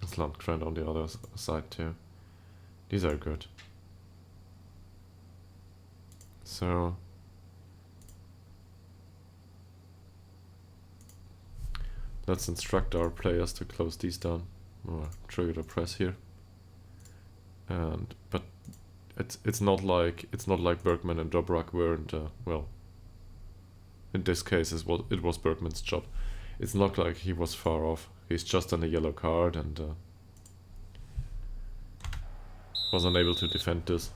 It's Landgren on the other side too. These are good. So let's instruct our players to close these down, or trigger the press here. And but it's not like Bergman and Dobrak weren't well. In this case, it was Bergman's job. It's not like he was far off. He's just on a yellow card and was unable to defend this.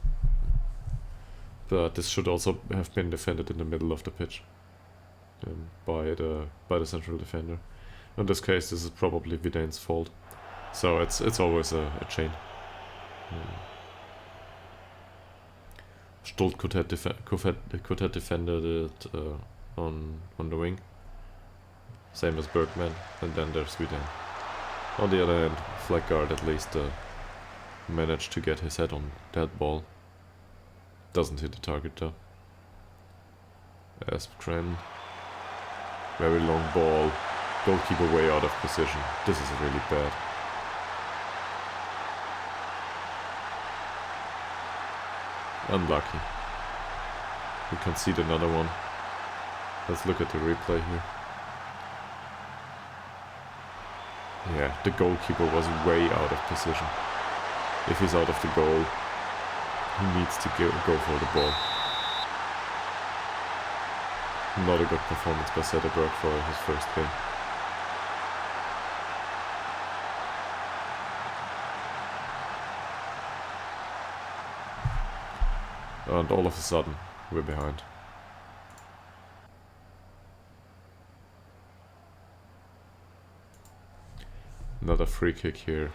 But this should also have been defended in the middle of the pitch by the central defender. In this case, this is probably Vidane's fault. So it's always a chain. Stolt could have defended it on the wing, same as Bergman, and then there's Vidane. On the other hand, Flaggard at least managed to get his head on that ball. Doesn't hit the target though. Aspgren, very long ball, goalkeeper way out of position. This is really bad. Unlucky. We concede another one. Let's look at the replay here. Yeah, the goalkeeper was way out of position. If he's out of the goal, he needs to go for the ball. Not a good performance by Sederberg for his first game. And all of a sudden, we're behind. Another free kick here.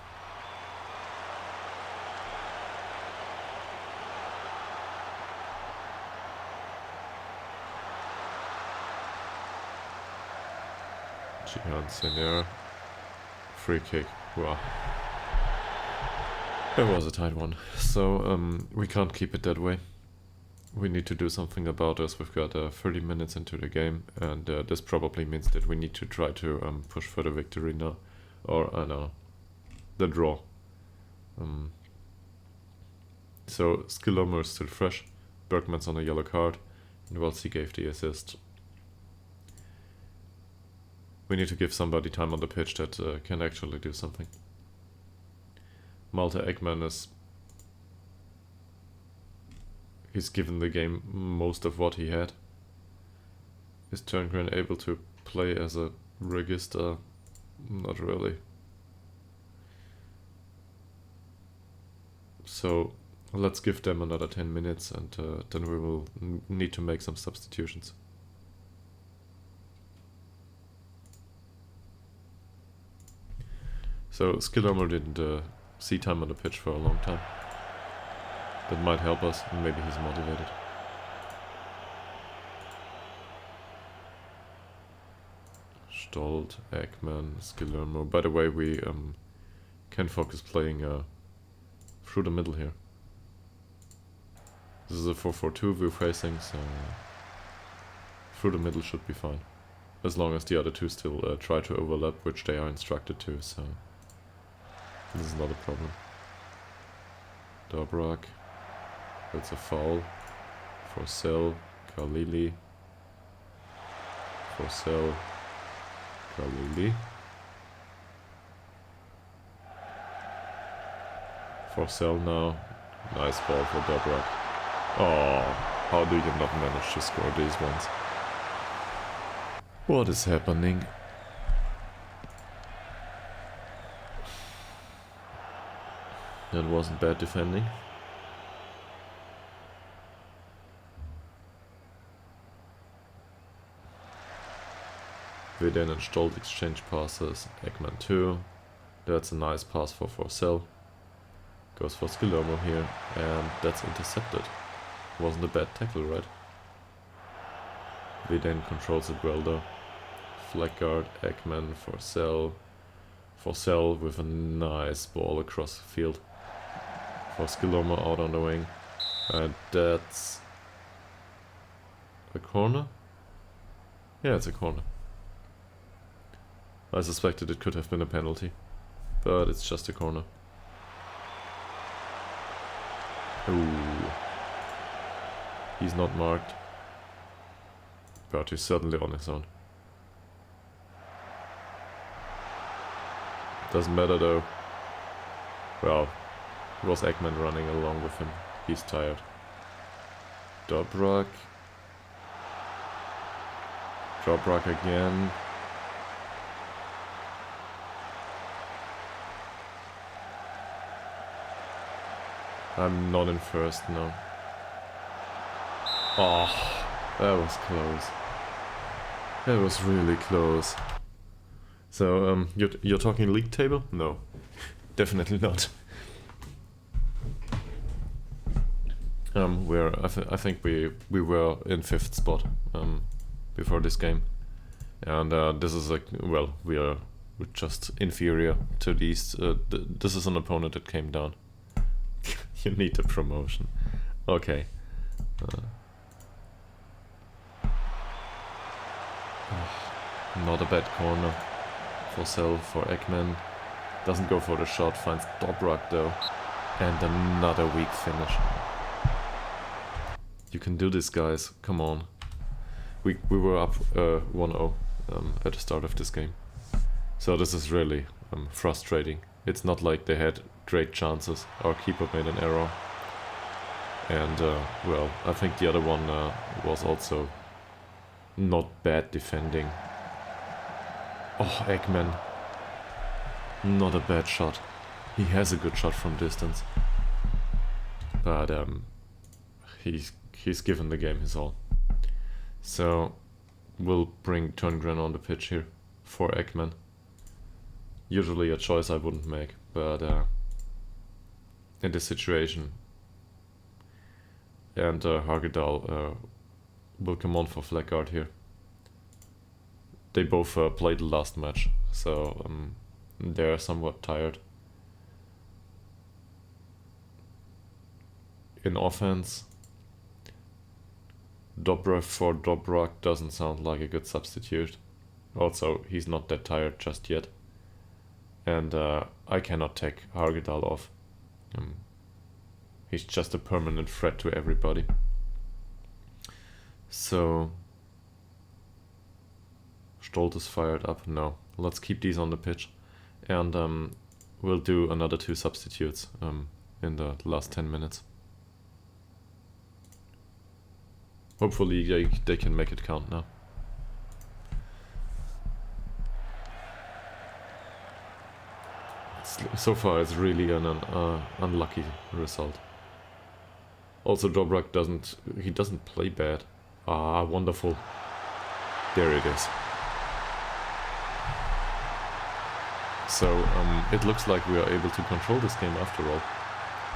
Jihan Senior. Free kick. Wow. It was a tight one. So we can't keep it that way. We need to do something about this. We've got 30 minutes into the game, and this probably means that we need to try to push for the victory now. Or, no, the draw. So, Skillomer is still fresh. Bergman's on a yellow card, and Walsey gave the assist. We need to give somebody time on the pitch that can actually do something. Malte Ekman is... He's given the game most of what he had. Is Turngren able to play as a register? Not really. So let's give them another 10 minutes and then we will need to make some substitutions. So Skillomer didn't see time on the pitch for a long time. That might help us, and maybe he's motivated. Stolt, Ekman, Skillomer. By the way, we can focus playing through the middle here. This is a 4-4-2 we're facing, so through the middle should be fine. As long as the other two still try to overlap, which they are instructed to, so this is not a problem. Dobrak. That's a foul. Forsell, Khalili. Forsell, Khalili. Forsell now. Nice ball for Dobrak. Oh, how do you not manage to score these ones? What is happening? That wasn't bad defending. Vidane and Stolt exchange passes. Ekman 2. That's a nice pass for Forsell. Goes for Skilomo here, and that's intercepted. Wasn't a bad tackle, right? Viden controls it well though. Flag guard, Eggman for Cell. For Cell with a nice ball across the field. For Skilomo out on the wing. And that's a corner? Yeah, it's a corner. I suspected it could have been a penalty, but it's just a corner. Ooh. He's not marked, but he's certainly on his own. Doesn't matter though. Well, it was Eggman running along with him. He's tired. Dobrak. Dobrak again. I'm not in first, no. Oh, that was close. That was really close. So, you're talking league table? No, definitely not. I think we were in 5th spot before this game, and this is like, well, we're just inferior to these. This is an opponent that came down. You need a promotion. Okay. Not a bad corner for Cell, for Eggman. Doesn't go for the shot, finds Dobrak though. And another weak finish. You can do this, guys. Come on. We were up 1-0 at the start of this game. So this is really frustrating. It's not like they had great chances. Our keeper made an error. And, well, I think the other one was also not bad defending. Oh, Eggman. Not a bad shot. He has a good shot from distance. But he's given the game his all. So we'll bring Turngren on the pitch here for Eggman. Usually a choice I wouldn't make, but in this situation, and Ytterhogdals will come on for flag guard here. They both played the last match, so they're somewhat tired. In offense, Dobrev for Dobrak doesn't sound like a good substitute. Also, he's not that tired just yet. And I cannot take Ytterhogdals off. He's just a permanent threat to everybody. So Stolt is fired up. No, let's keep these on the pitch. And we'll do another 2 substitutes in the last 10 minutes. Hopefully they can make it count now. So far it's really an unlucky result. Also Dobrak doesn't play bad. Ah, wonderful. There it is. So it looks like we are able to control this game after all.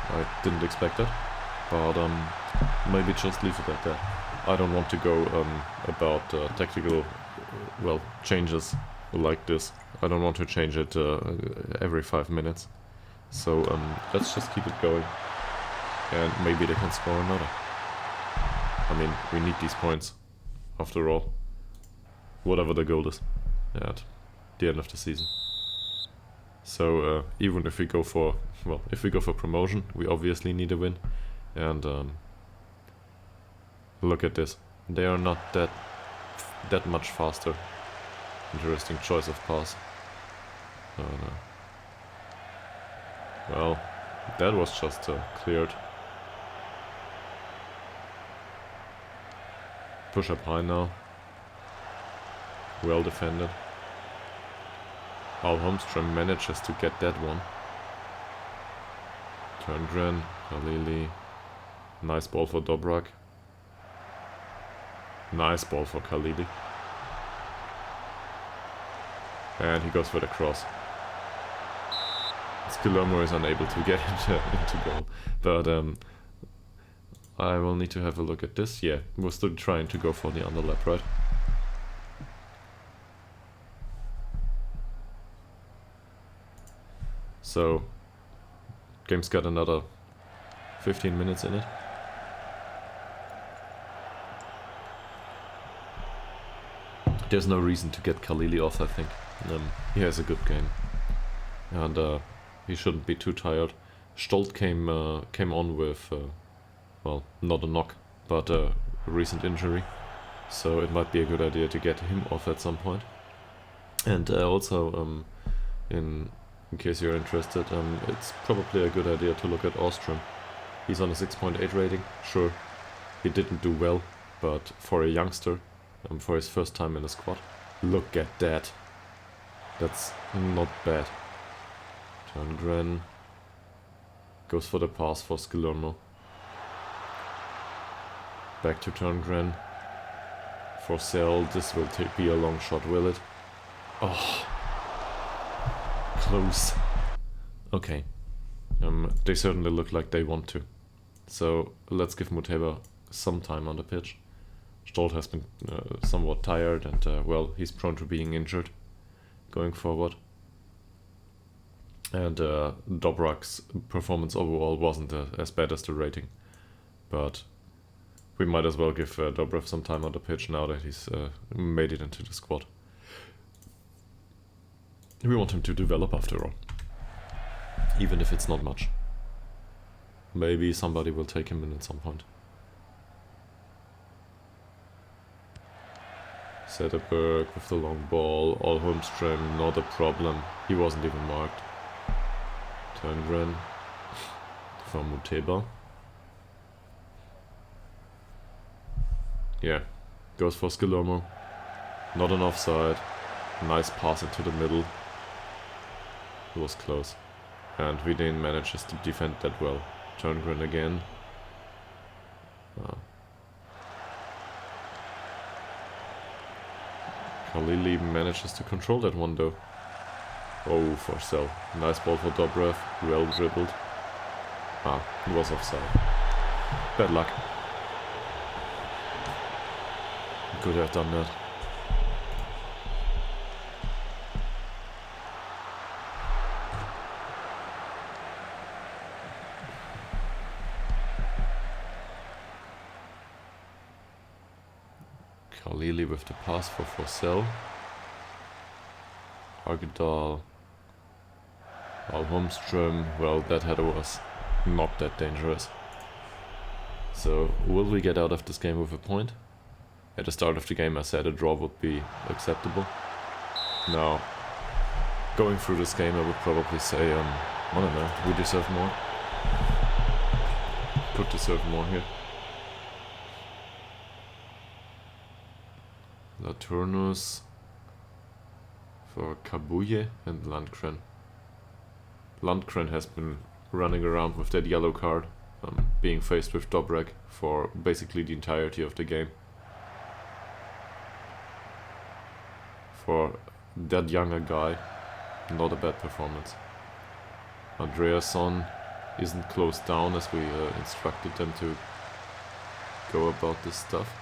I didn't expect that, but maybe just leave it at that. I don't want to go about tactical changes like this. I don't want to change it every 5 minutes. So let's just keep it going, and maybe they can score another. I mean, we need these points after all, whatever the goal is at the end of the season. So even if we go for promotion, we obviously need a win. And look at this, they are not that much faster. Interesting choice of pass. Well, that was just cleared. Push up high now. Well defended. Al Holmström manages to get that one. Turngren, Khalili. Nice ball for Dobrak. Nice ball for Khalili. And he goes for the cross. Skilermo is unable to get into goal. But I will need to have a look at this. Yeah, we're still trying to go for the underlap, right? So, game's got another 15 minutes in it. There's no reason to get Khalili off, I think. He has a good game. And he shouldn't be too tired. Stolt came on with, well, not a knock, but a recent injury. So it might be a good idea to get him off at some point. And also, in case you're interested, it's probably a good idea to look at Ostrom. He's on a 6.8 rating. Sure, he didn't do well, but for a youngster, for his first time in a squad, look at that. That's not bad. Turngren goes for the pass for Skilermo. Back to Turngren. For Sell, this will be a long shot, will it? Oh, close. Okay. They certainly look like they want to. So let's give Muteba some time on the pitch. Stolt has been somewhat tired and, well, he's prone to being injured going forward. And Dobrak's performance overall wasn't as bad as the rating. But we might as well give Dobrev some time on the pitch now that he's made it into the squad. We want him to develop after all. Even if it's not much. Maybe somebody will take him in at some point. Sederberg with the long ball. All Holmström, not a problem. He wasn't even marked. Turngren from Muteba. Yeah, goes for Skilermo. Not an offside. Nice pass into the middle. It was close. And Vidin manages to defend that well. Turngren again. Khalili manages to control that one though. Oh, for Sell. Nice ball for Dobrev. Well dribbled. It was offside. Bad luck. Could have done that. Khalili with the pass for Forsell. Ytterhogdals. Holmström. Well, that header was not that dangerous. So, will we get out of this game with a point? At the start of the game I said a draw would be acceptable. Now, going through this game I would probably say, I don't know, we deserve more. Could deserve more here. Laturnus for Kabuye and Landgren. Landgren has been running around with that yellow card, being faced with Dobrek for basically the entirety of the game. For that younger guy, not a bad performance. Andreasson isn't closed down as we instructed them to go about this stuff.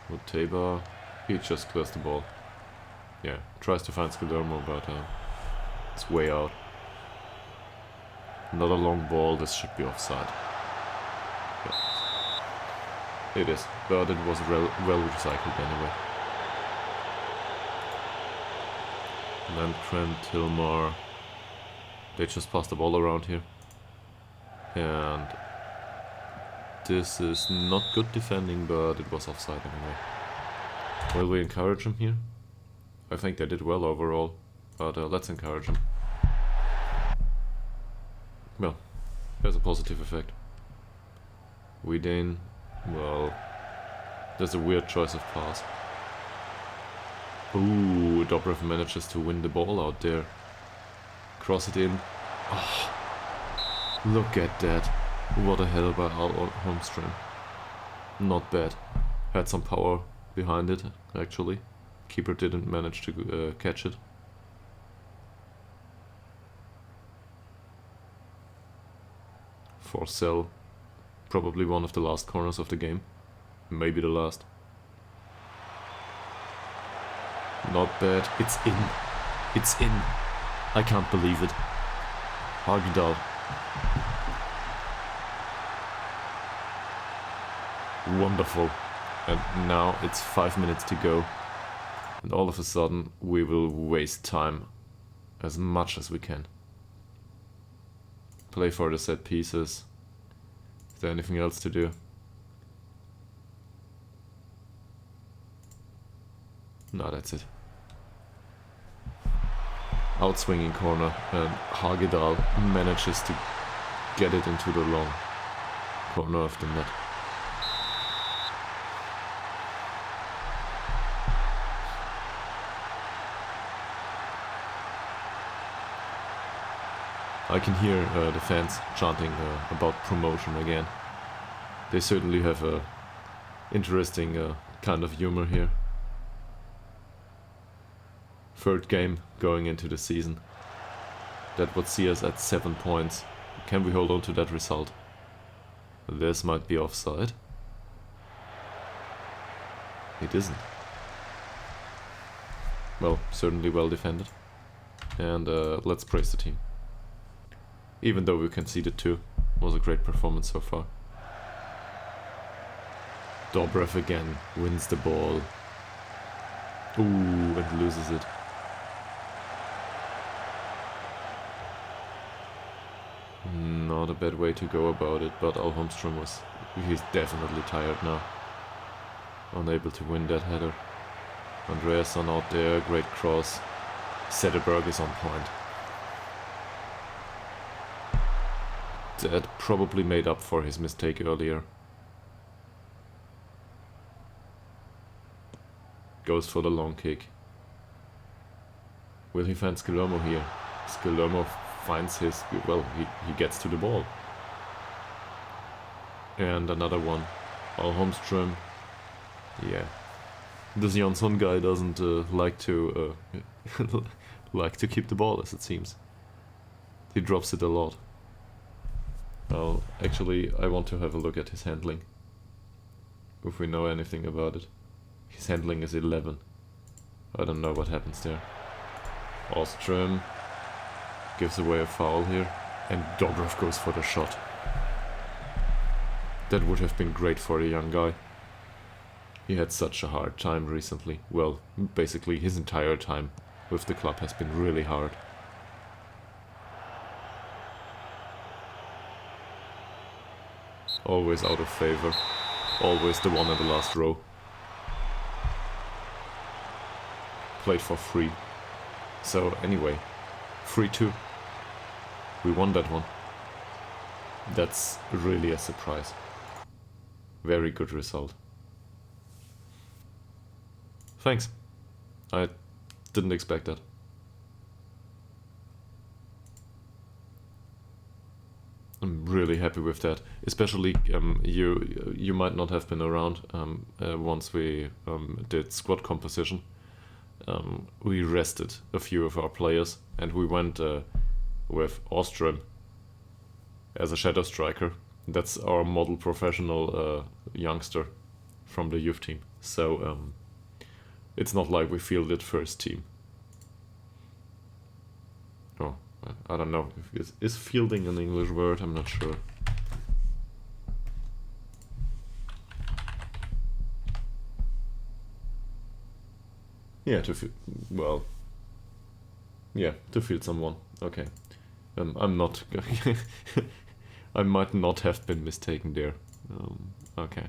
Muteba, he just clears the ball. Yeah, tries to find Skilermo, but it's way out. Another long ball, this should be offside. Yeah. It is, but it was well recycled anyway. Landgren, Tilmar, they just passed the ball around here. And this is not good defending, but it was offside anyway. Will we encourage him here? I think they did well overall, but let's encourage him. Well, there's a positive effect. Widane, well, there's a weird choice of pass. Ooh, Dobrev manages to win the ball out there. Cross it in. Oh, look at that. What a hell by Holmström. Not bad. Had some power behind it, actually. Keeper didn't manage to catch it. for sale. Probably one of the last corners of the game. Maybe the last. Not bad. It's in. It's in. I can't believe it. Ytterhogdals. Wonderful. And now it's 5 minutes to go. And all of a sudden we will waste time as much as we can. Play for the set pieces. Is there anything else to do? No, that's it. Outswinging corner, and Ytterhogdals manages to get it into the long corner of the net. I can hear the fans chanting about promotion again. They certainly have a interesting kind of humor here. Third game going into the season. That would see us at 7 points. Can we hold on to that result? This might be offside. It isn't. Well, certainly well defended. And let's praise the team. Even though we conceded 2, was a great performance so far. Dobrev again wins the ball. Ooh, and loses it. Not a bad way to go about it, but Holmström he's definitely tired now. Unable to win that header. Andreasson out there, great cross. Sederberg is on point. That probably made up for his mistake earlier. Goes for the long kick. Will he find Skillermo here? Skillermo finds his... well, he gets to the ball. And another one. Holmström. Yeah. This Jansson guy doesn't like to like to keep the ball, as it seems. He drops it a lot. Well, actually, I want to have a look at his handling. If we know anything about it. His handling is 11. I don't know what happens there. Ostrom gives away a foul here. And Dobrev goes for the shot. That would have been great for a young guy. He had such a hard time recently. Well, basically his entire time with the club has been really hard. Always out of favor. Always the one in the last row. Played for free. So anyway, 3-2. We won that one. That's really a surprise. Very good result. Thanks. I didn't expect that. I'm really happy with that. Especially you might not have been around once we did squad composition. We rested a few of our players and we went with Ostrom as a shadow striker. That's our model professional youngster from the youth team. So it's not like we fielded first team. Oh, I don't know. Is fielding an English word? I'm not sure. Yeah, to well, yeah, to field someone. Okay, I'm not. I might not have been mistaken there. Okay.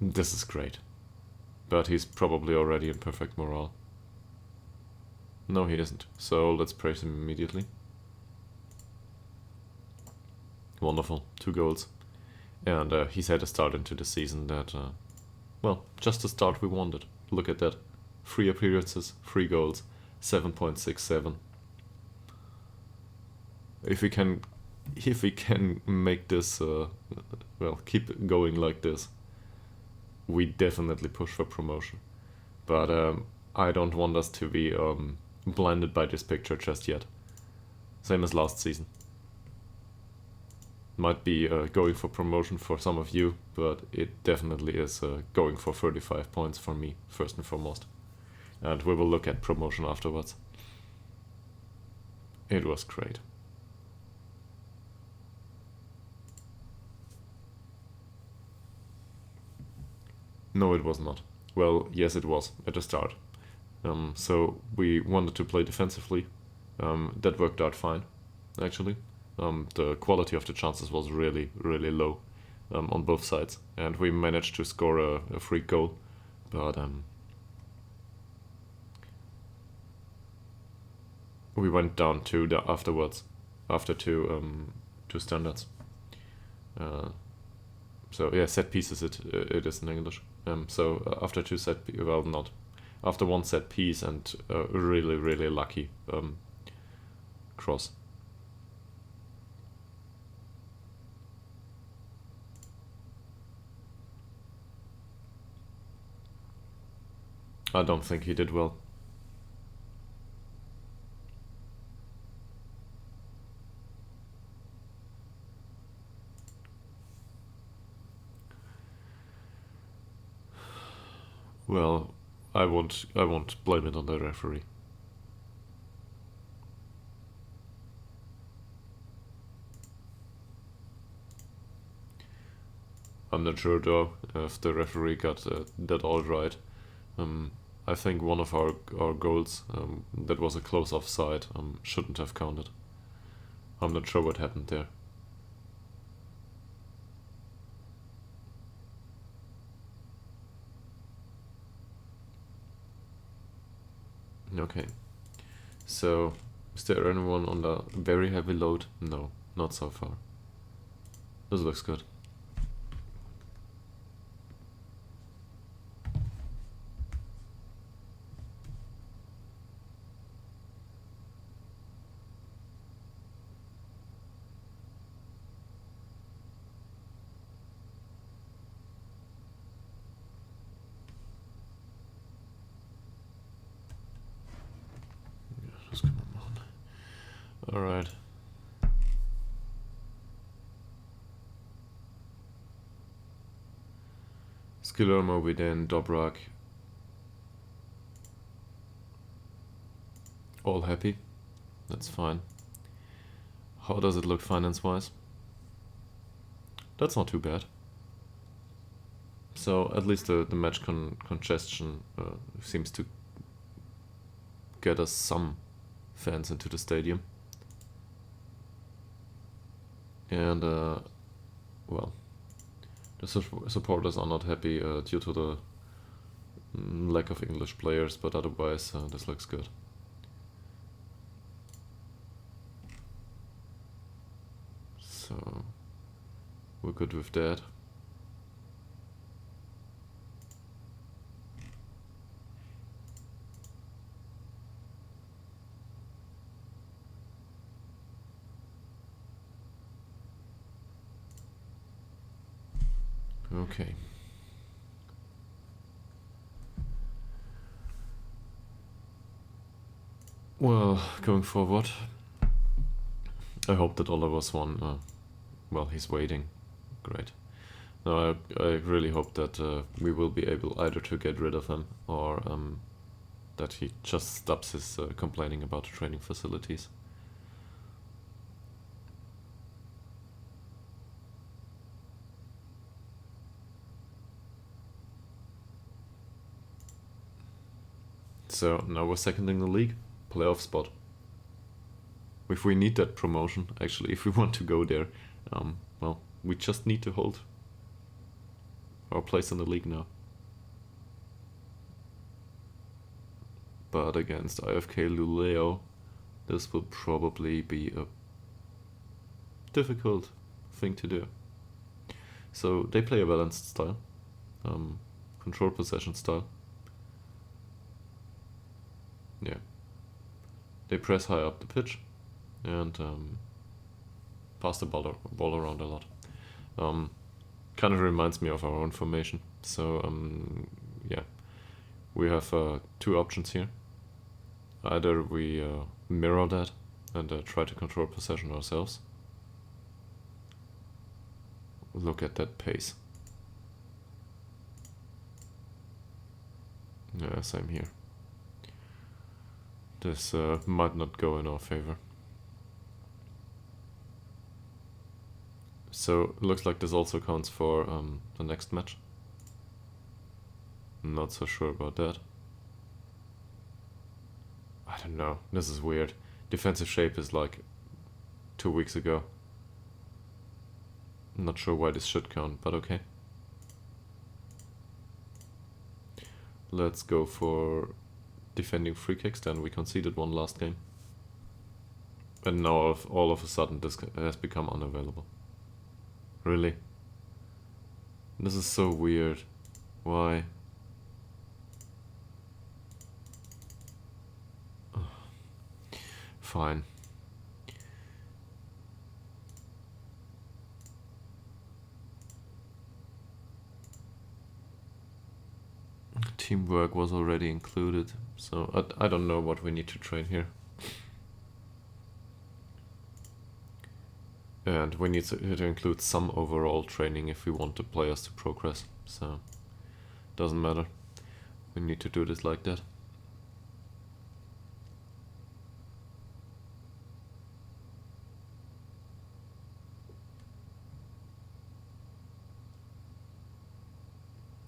This is great. But he's probably already in perfect morale. No, he isn't. So let's praise him immediately. Wonderful. 2 goals. And he's had a start into the season that, well, just the start we wanted. Look at that. 3 appearances, 3 goals, 7.67. If we can make this, well, keep going like this, we definitely push for promotion. But I don't want us to be blinded by this picture just yet. Same as last season. Might be going for promotion for some of you, but it definitely is going for 35 points for me, first and foremost. And we will look at promotion afterwards. It was great. No, it was not. Well, yes, it was at the start. So we wanted to play defensively. That worked out fine, actually. The quality of the chances was really, really low on both sides. And we managed to score a free goal. But we went down to the afterwards, after two standards. So yeah, set pieces it is in English. So after two after one set piece and a really, really lucky cross. I don't think he did well. Well, I won't blame it on the referee. I'm not sure though if the referee got that all right. I think one of our goals that was a close offside shouldn't have counted. I'm not sure what happened there. Okay, so is there anyone on the very heavy load? No, not so far. This looks good. Alright. Skillermo within Dobrak. All happy. That's fine. How does it look finance-wise? That's not too bad. So at least the match congestion seems to get us some fans into the stadium. And, well, the supporters are not happy due to the lack of English players, but otherwise this looks good. So, we're good with that. Okay. Well, going forward, I hope that Oliver's one. Well, he's waiting. Great. No, I really hope that we will be able either to get rid of him or that he just stops his complaining about the training facilities. So now we're second in the league, playoff spot. If we need that promotion, actually, if we want to go there, well, we just need to hold our place in the league now. But against IFK Luleo, this will probably be a difficult thing to do. So they play a balanced style, control possession style. Yeah. They press high up the pitch and pass the ball around a lot. Kind of reminds me of our own formation. So yeah, we have two options here. Either we mirror that and try to control possession ourselves. Look at that pace. Yeah, same here. This might not go in our favor. So looks like this also counts for the next match. Not so sure about that. I don't know. This is weird. Defensive shape is like 2 weeks ago. Not sure why this should count, but okay. Let's go for defending free kicks, then we conceded one last game. And now all of a sudden this has become unavailable. Really? This is so weird. Why? Fine. Teamwork was already included, so I don't know what we need to train here. And we need to include some overall training if we want the players to progress, so doesn't matter. We need to do this like that.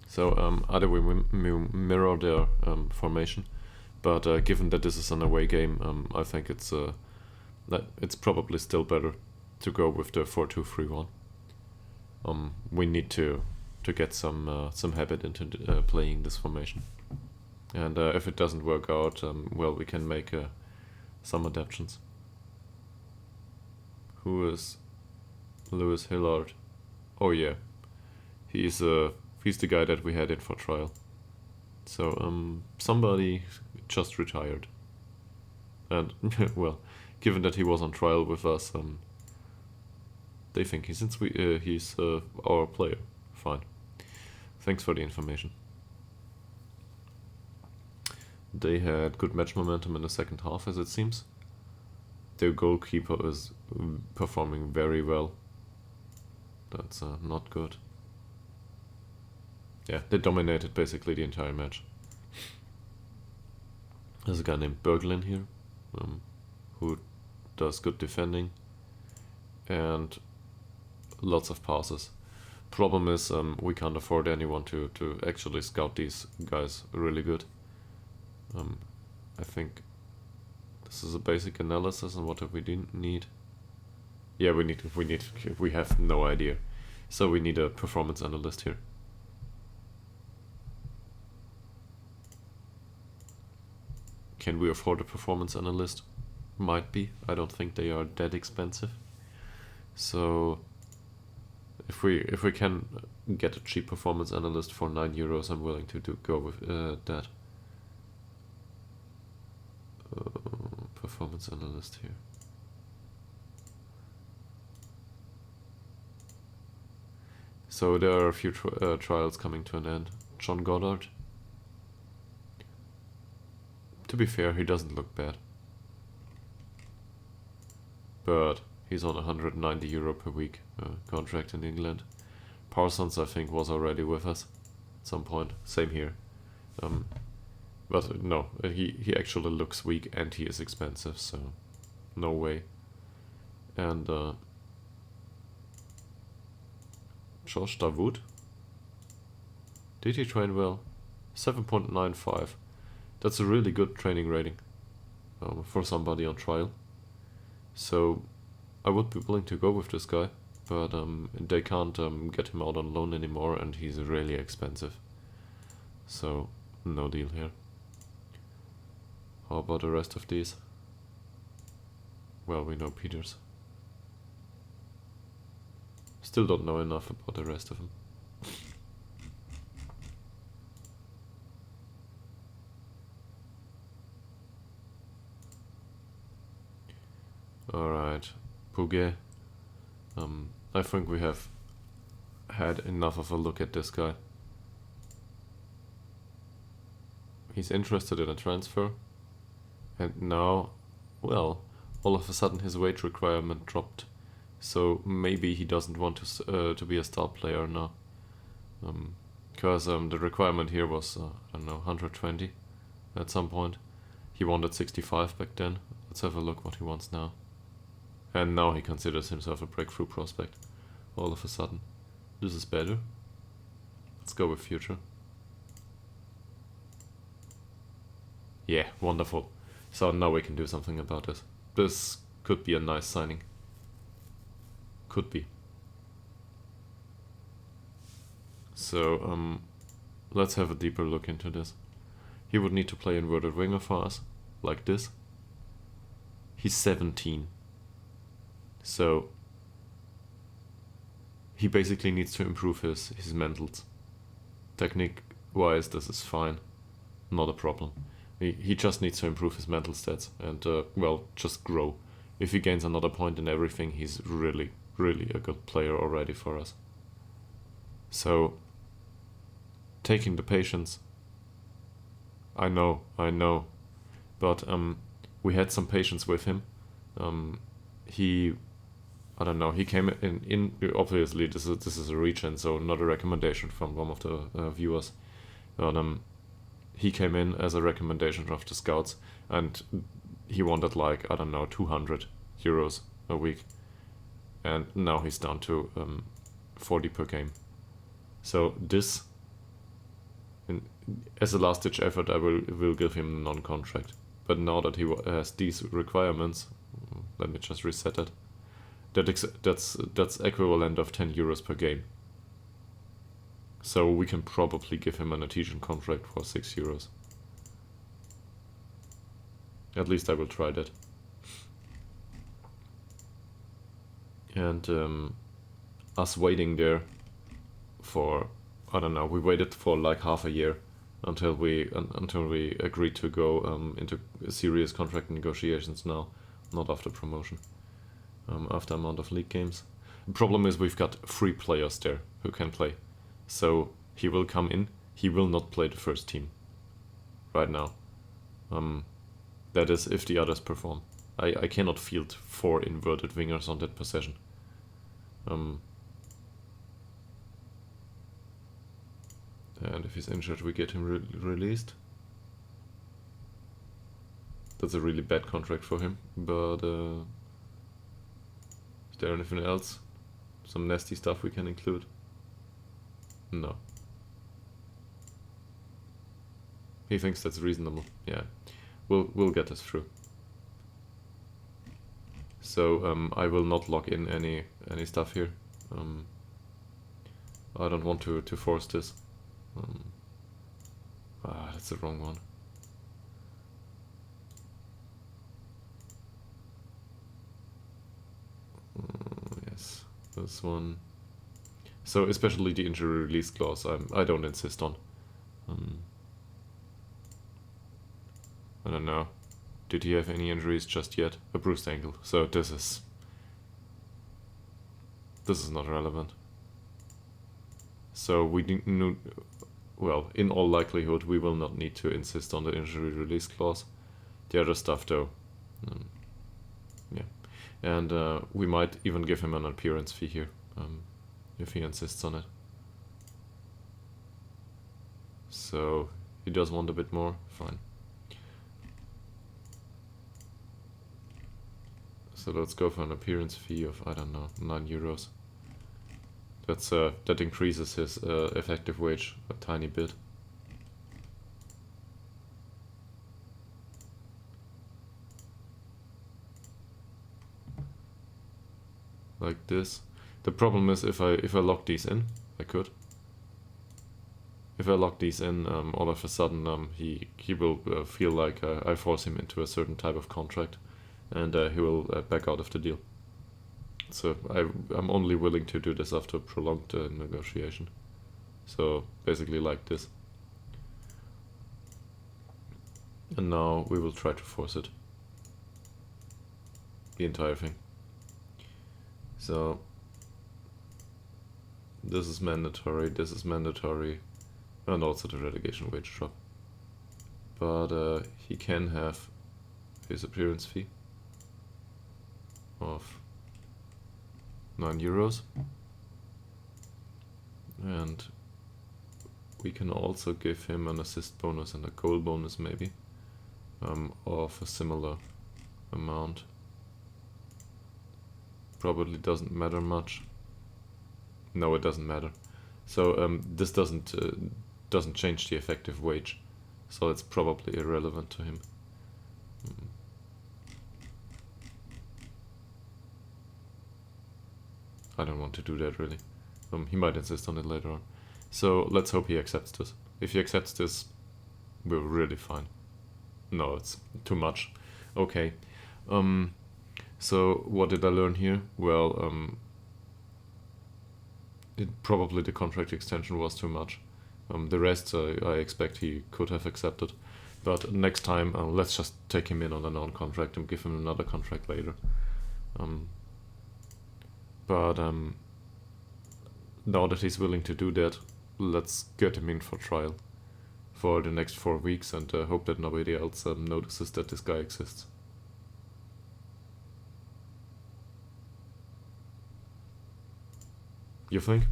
So either we mirror their formation, but given that this is an away game, I think it's probably still better to go with the 4-2-3-1. We need to get some habit into playing this formation, and if it doesn't work out, well, we can make some adaptations. Who is Lewis Hillard? Oh yeah, he's the guy that we had in for trial. So somebody just retired, and well, given that he was on trial with us, they think he's our player. Fine. Thanks for the information. They had good match momentum in the second half, as it seems. Their goalkeeper is performing very well. That's not good. Yeah, they dominated basically the entire match. There's a guy named Berglin here, who does good defending and lots of passes. Problem is, we can't afford anyone to actually scout these guys really good. I think this is a basic analysis, and what do we need? Yeah, we have no idea. So we need a performance analyst here. Can we afford a performance analyst? Might be. I don't think they are that expensive. So if we can get a cheap performance analyst for €9, I'm willing to go with that. Performance analyst here. So there are a few trials coming to an end. John Goddard. To be fair, he doesn't look bad. But he's on €190 per week contract in England. Parsons, I think, was already with us at some point. Same here. But no, he actually looks weak and he is expensive, so no way. And Josh Dawood. Did he train well? 7.95. That's a really good training rating for somebody on trial. So I would be willing to go with this guy, but they can't get him out on loan anymore, and he's really expensive. So no deal here. How about the rest of these? Well, we know Peters. Still don't know enough about the rest of them. Alright, Puget. I think we have had enough of a look at this guy. He's interested in a transfer. And now, well, all of a sudden his wage requirement dropped. So maybe he doesn't want to be a star player now. Because the requirement here was, I don't know, 120 at some point. He wanted 65 back then. Let's have a look what he wants now. And now he considers himself a breakthrough prospect. All of a sudden. This is better. Let's go with future. Yeah, wonderful. So now we can do something about this. This could be a nice signing. Could be. So, let's have a deeper look into this. He would need to play inverted winger for us, like this. He's 17. So, he basically needs to improve his mentals. Technique-wise, this is fine. Not a problem. He just needs to improve his mental stats and, well, just grow. If he gains another point in everything, he's really, really a good player already for us. So, taking the patience. I know. But we had some patience with him. I don't know, he came in obviously this is a regen, so not a recommendation from one of the viewers. But he came in as a recommendation of the scouts, and he wanted like, I don't know, 200 euros a week. And now he's down to 40 per game. So this, as a last-ditch effort, I will give him a non-contract. But now that he has these requirements, let me just reset it. That's equivalent of 10 euros per game. So we can probably give him an artisan contract for 6 euros. At least I will try that. And us waiting there for, I don't know, we waited for like half a year until we agreed to go into serious contract negotiations now, not after promotion, after amount of league games. The problem is we've got 3 players there who can play. So he will come in, he will not play the first team right now. That is if the others perform. I cannot field 4 inverted wingers on that possession. And if he's injured, we get him released. That's a really bad contract for him, but is there anything else? Some nasty stuff we can include? No. He thinks that's reasonable. Yeah, we'll get this through. So I will not log in any stuff here. I don't want to force this. That's the wrong one. Yes, this one. So especially the injury release clause, I don't insist on. I don't know. Did he have any injuries just yet? A bruised ankle. So this is not relevant. So well, in all likelihood, we will not need to insist on the injury release clause. The other stuff, though, yeah. And we might even give him an appearance fee here, if he insists on it. So he does want a bit more, fine. So let's go for an appearance fee of, I don't know, 9 euros. That increases his effective wage a tiny bit. Like this. The problem is if I lock these in, I could. If I lock these in, all of a sudden he will feel like I force him into a certain type of contract, and he will back out of the deal. So I'm only willing to do this after prolonged negotiation. So basically like this. And now we will try to force it. The entire thing. So this is mandatory, and also the relegation wage drop. But he can have his appearance fee. of 9 euros. And we can also give him an assist bonus and a goal bonus maybe, of a similar amount. Probably doesn't matter much. No, it doesn't matter. So this doesn't change the effective wage, so it's probably irrelevant to him. I don't want to do that really. He might insist on it later on. So let's hope he accepts this. If he accepts this, we're really fine. No, it's too much. Okay. So what did I learn here? Well, probably the contract extension was too much. The rest I expect he could have accepted. But next time, let's just take him in on a non-contract and give him another contract later. But now that he's willing to do that, let's get him in for trial for the next 4 weeks and hope that nobody else notices that this guy exists. You think?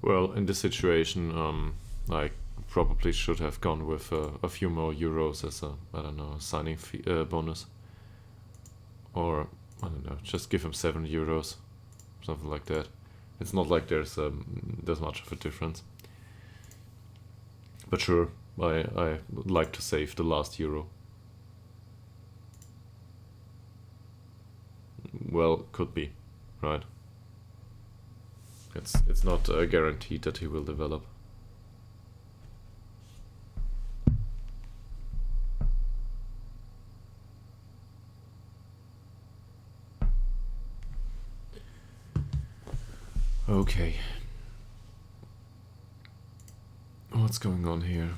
Well, in this situation, I probably should have gone with a few more euros as a, I don't know, signing fee, bonus. Or, I don't know, just give him 7 euros, something like that. It's not like there's much of a difference. But sure, I would like to save the last euro. Well, could be, right? It's not guaranteed that he will develop. Okay. What's going on here?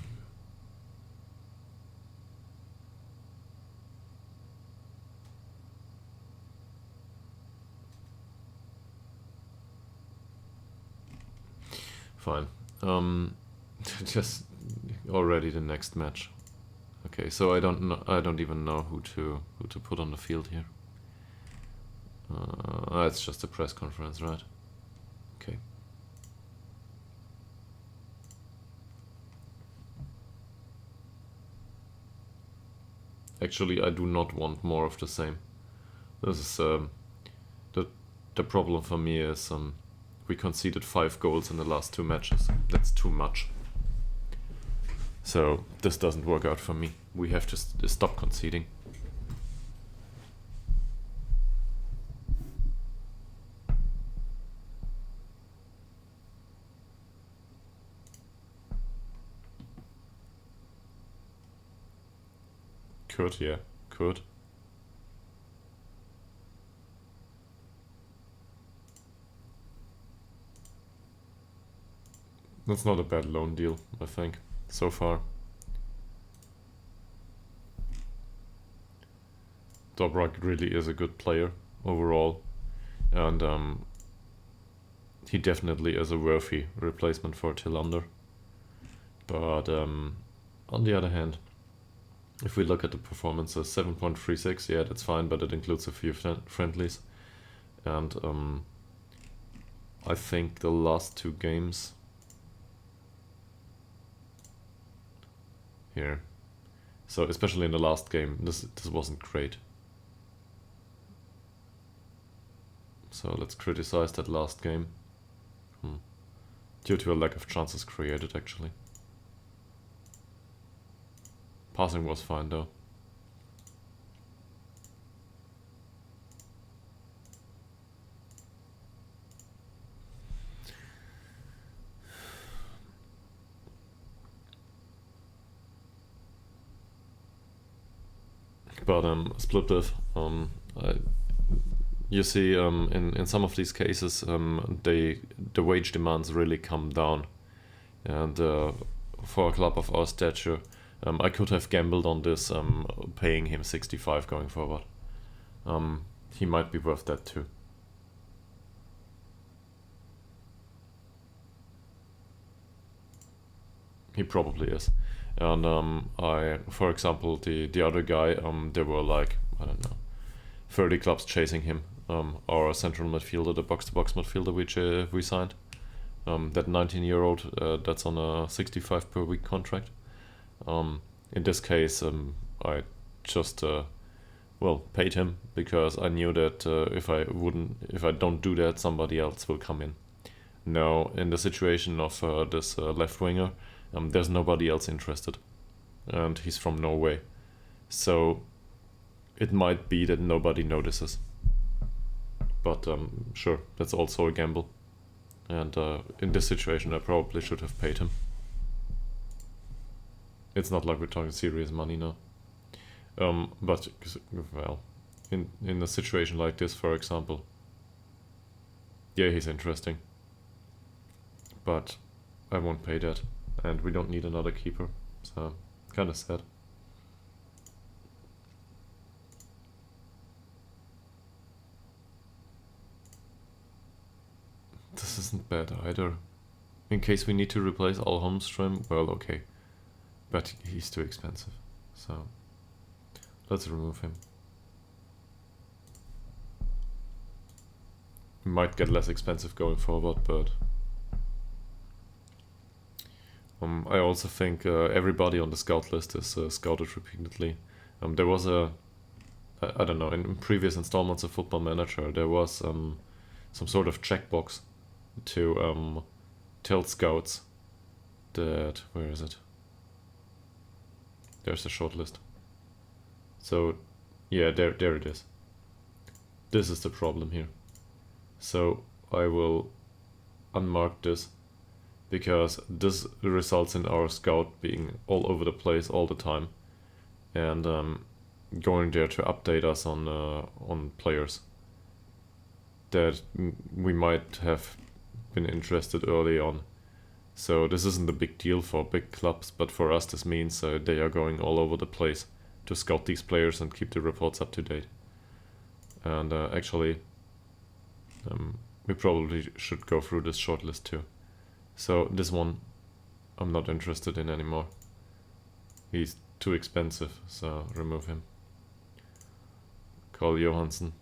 Fine. Just already the next match. Okay, so I don't even know who to put on the field here. It's just a press conference, right? Okay. Actually, I do not want more of the same. This is the problem for me is we conceded 5 goals in the last 2 matches. That's too much. So this doesn't work out for me. We have to stop conceding. Could, yeah, could. That's not a bad loan deal, I think, so far. Dobrak really is a good player overall, and he definitely is a worthy replacement for Tillander. But on the other hand, if we look at the performances, 7.36, yeah, that's fine, but it includes a few friendlies. And I think the last 2 games here, so especially in the last game, this wasn't great. So let's criticize that last game. Due to a lack of chances created, actually. Passing was fine though. But split diff, you see, in some of these cases, the wage demands really come down, and for a club of our stature, I could have gambled on this, paying him 65 going forward. He might be worth that too. He probably is. And for example, the other guy, there were like, I don't know, 30 clubs chasing him. Our central midfielder, the box-to-box midfielder we signed. That 19-year-old, that's on a 65 per week contract. In this case, I just paid him because I knew that if I don't do that, somebody else will come in. Now, in the situation of this left winger, there's nobody else interested, and he's from Norway, so it might be that nobody notices. But sure, that's also a gamble, and in this situation, I probably should have paid him. It's not like we're talking serious money now. But well, in a situation like this, for example, yeah, he's interesting, but I won't pay that, and we don't need another keeper, so kind of sad. This isn't bad either. In case we need to replace Al Holmström, well, okay, but he's too expensive, so let's remove him. Might get less expensive going forward, but I also think everybody on the scout list is scouted repeatedly. There was I don't know, in previous installments of Football Manager, there was some sort of checkbox to tell scouts that, where is it? There's the shortlist. So yeah, there it is. This is the problem here. So I will unmark this, because this results in our scout being all over the place all the time, and going there to update us on players that we might have been interested early on. So this isn't a big deal for big clubs, but for us this means they are going all over the place to scout these players and keep the reports up to date. And actually, we probably should go through this shortlist too. So this one I'm not interested in anymore. He's too expensive, so remove him. Carl Johansson.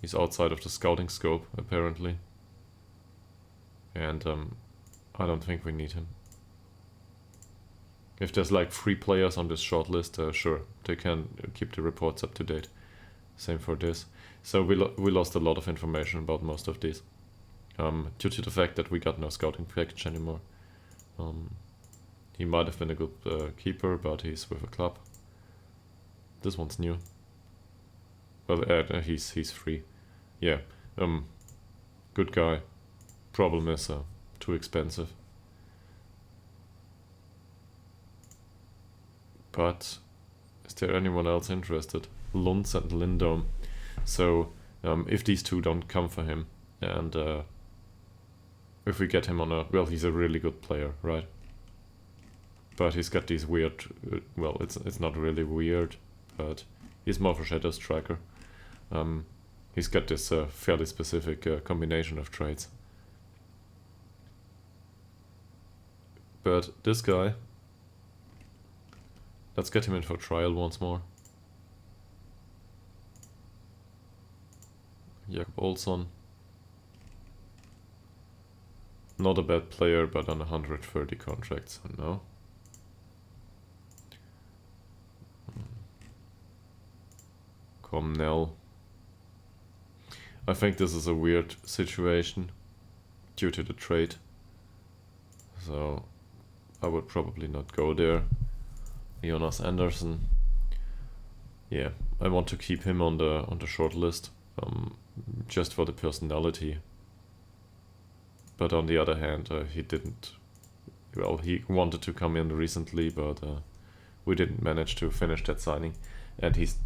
He's outside of the scouting scope, apparently. And I don't think we need him. If there's like 3 players on this shortlist, sure, they can keep the reports up to date. Same for this. So we lost a lot of information about most of these, due to the fact that we got no scouting package anymore. He might have been a good keeper, but he's with a club. This one's new. Well, he's free. Yeah, good guy. Problem is too expensive. But is there anyone else interested? Lunds and Lindholm. So if these two don't come for him, and if we get him on well, he's a really good player, right? But he's got these weird, well, it's not really weird, but he's more of a shadow striker. He's got this fairly specific combination of traits. But this guy, let's get him in for trial once more. Jakob Olsson. Not a bad player, but on 130 contracts, so no. Comnell. I think this is a weird situation due to the trade, so I would probably not go there. Jonas Andersson. Yeah, I want to keep him on the short list, just for the personality. But on the other hand, he didn't. Well, he wanted to come in recently, but we didn't manage to finish that signing. And he's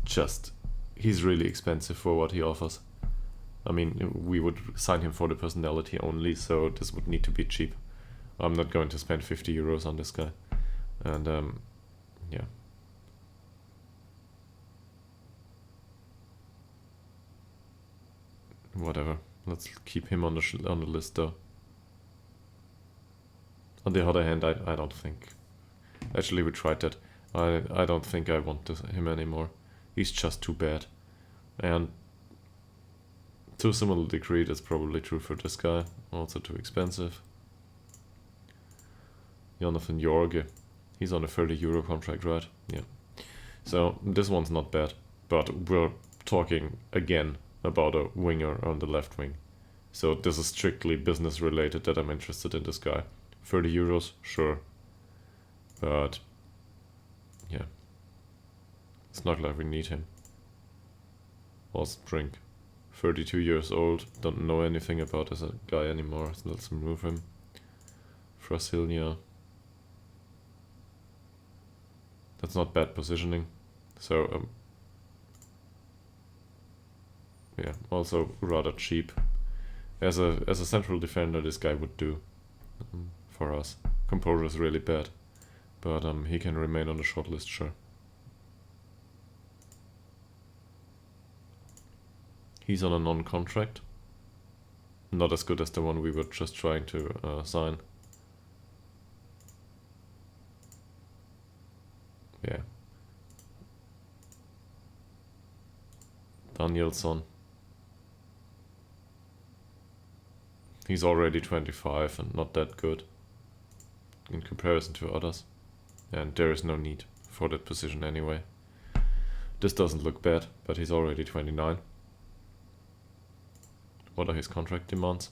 really expensive for what he offers. I mean, we would sign him for the personality only, so this would need to be cheap. I'm not going to spend 50 euros on this guy. And yeah. Whatever. Let's keep him on the list though. On the other hand, I don't think... Actually, we tried that. I don't think I want him anymore. He's just too bad. And to a similar degree, that's probably true for this guy. Also too expensive. Jonathan Jorge. He's on a 30 euro contract, right? Yeah. So this one's not bad. But we're talking again about a winger on the left wing. So this is strictly business related that I'm interested in this guy. 30 euros, sure. But yeah. It's not like we need him. Ostbrink. 32 years old. Don't know anything about this guy anymore. So let's move him. Brasilia. That's not bad positioning. So yeah, also rather cheap. As a central defender, this guy would do for us. Composure is really bad, but he can remain on the shortlist, sure. He's on a non-contract. Not as good as the one we were just trying to sign. Yeah. Danielsson. He's already 25 and not that good in comparison to others. And there is no need for that position anyway. This doesn't look bad, but he's already 29. What are his contract demands?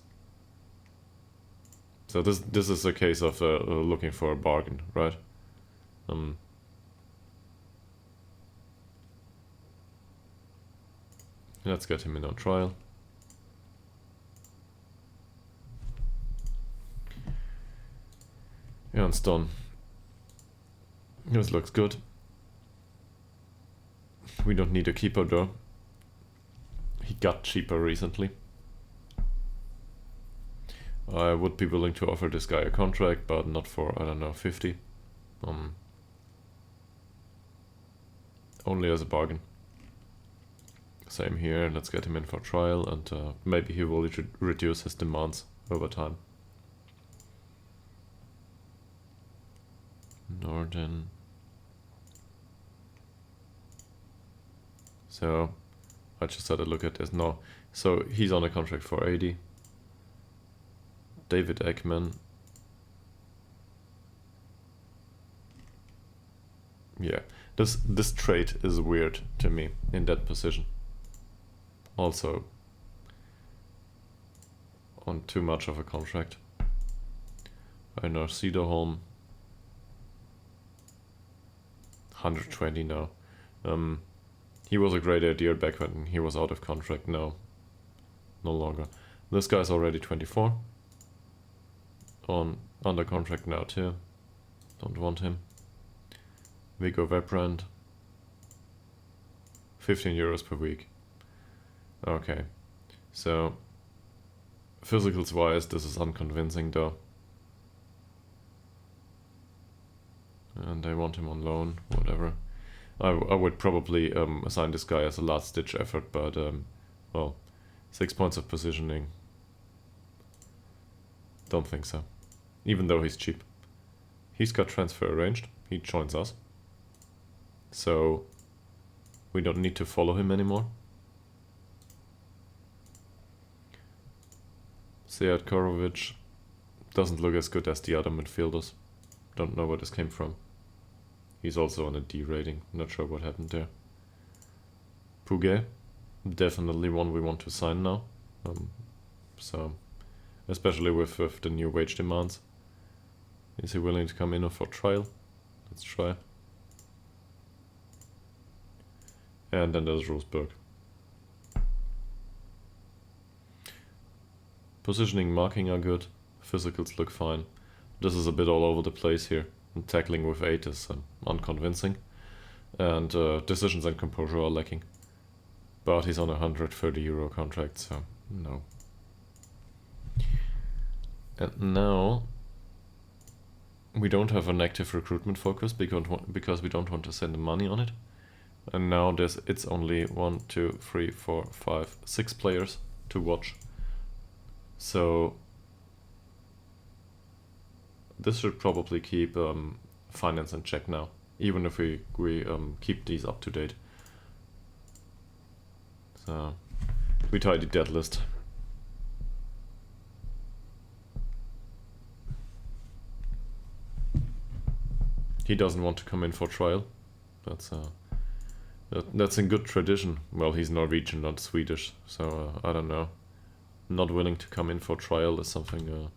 So this is a case of looking for a bargain, right? Let's get him in on trial. Ernst done. This looks good. We don't need a keeper though. He got cheaper recently. I would be willing to offer this guy a contract, but not for, I don't know, 50. Only as a bargain. Same here, let's get him in for trial, and maybe he will reduce his demands over time. Norden. So, I just had a look at this. No, so he's on a contract for 80. David Ekman. Yeah, this trade is weird to me in that position. Also, on too much of a contract. Einar Cederholm. 120 now. He was a great idea back when he was out of contract. Now, no longer. This guy's already 24. Under contract now too. Don't want him. Viggo Webrand. 15 euros per week. Okay. So, physicals wise, this is unconvincing though. And I want him on loan, whatever. I would probably assign this guy as a last ditch effort, but well, 6 points of positioning. Don't think so. Even though he's cheap. He's got transfer arranged. He joins us. So we don't need to follow him anymore. Sead Korovic doesn't look as good as the other midfielders. Don't know where this came from. He's also on a D rating. Not sure what happened there. Puget, definitely one we want to sign now. So, especially with the new wage demands. Is he willing to come in for trial? Let's try. And then there's Rosberg. Positioning, marking are good. Physicals look fine. This is a bit all over the place here. And tackling with 8 is unconvincing. And decisions and composure are lacking. But he's on a 130 euro contract, so no. And now we don't have an active recruitment focus because we don't want to send the money on it. And now it's only 1, 2, 3, 4, 5, 6 players to watch. So this should probably keep finance in check now, even if we keep these up to date. So we tidy that list. He doesn't want to come in for trial. That's in good tradition. Well, he's Norwegian, not Swedish, so I don't know. Not willing to come in for trial is something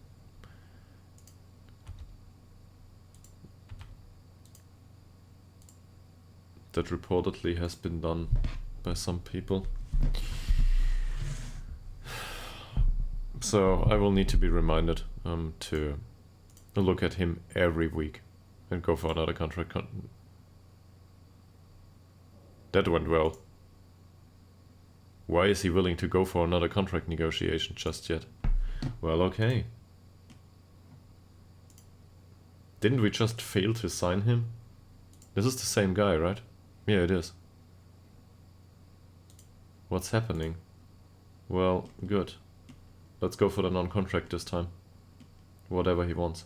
that reportedly has been done by some people. So I will need to be reminded to look at him every week and go for another contract. That went well. Why is he willing to go for another contract negotiation just yet? Well, okay. Didn't we just fail to sign him? This is the same guy, right? Yeah, it is. What's happening? Well, good. Let's go for the non-contract this time. Whatever he wants.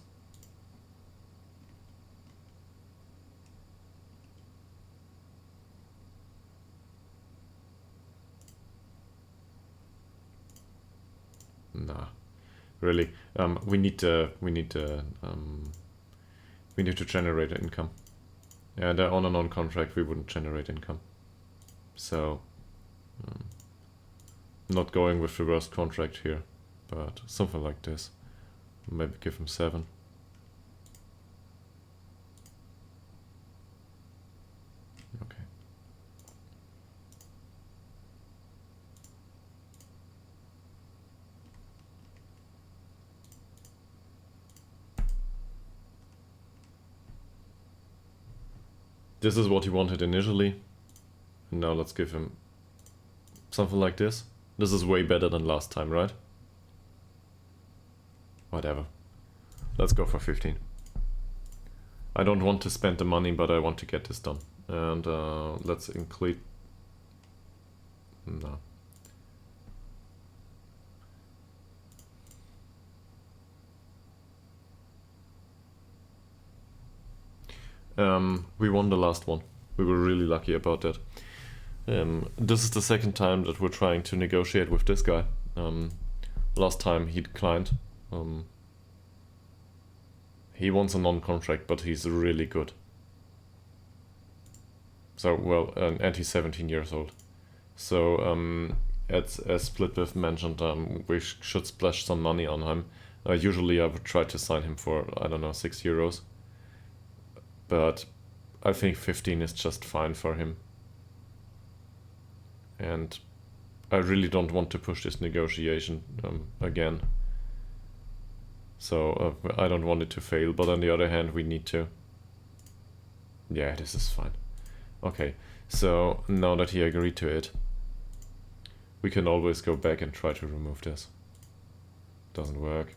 Nah, really. We need to generate income. And on a non-contract, we wouldn't generate income. So, not going with the worst contract here, but something like this. Maybe give him 7. Okay. This is what he wanted initially. And now let's give him something like this. This is way better than last time, right? Whatever. Let's go for 15. I don't want to spend the money, but I want to get this done. And let's include... No. We won the last one. We were really lucky about that. This is the second time that we're trying to negotiate with this guy. Last time he declined. He wants a non-contract, but he's really good. So, well, and he's 17 years old. So, as Splitbiff mentioned, we should splash some money on him. Usually I would try to sign him for, I don't know, €6. But I think 15 is just fine for him. And I really don't want to push this negotiation again. So I don't want it to fail, but on the other hand, we need to. Yeah, this is fine. Okay, so now that he agreed to it, we can always go back and try to remove this. Doesn't work.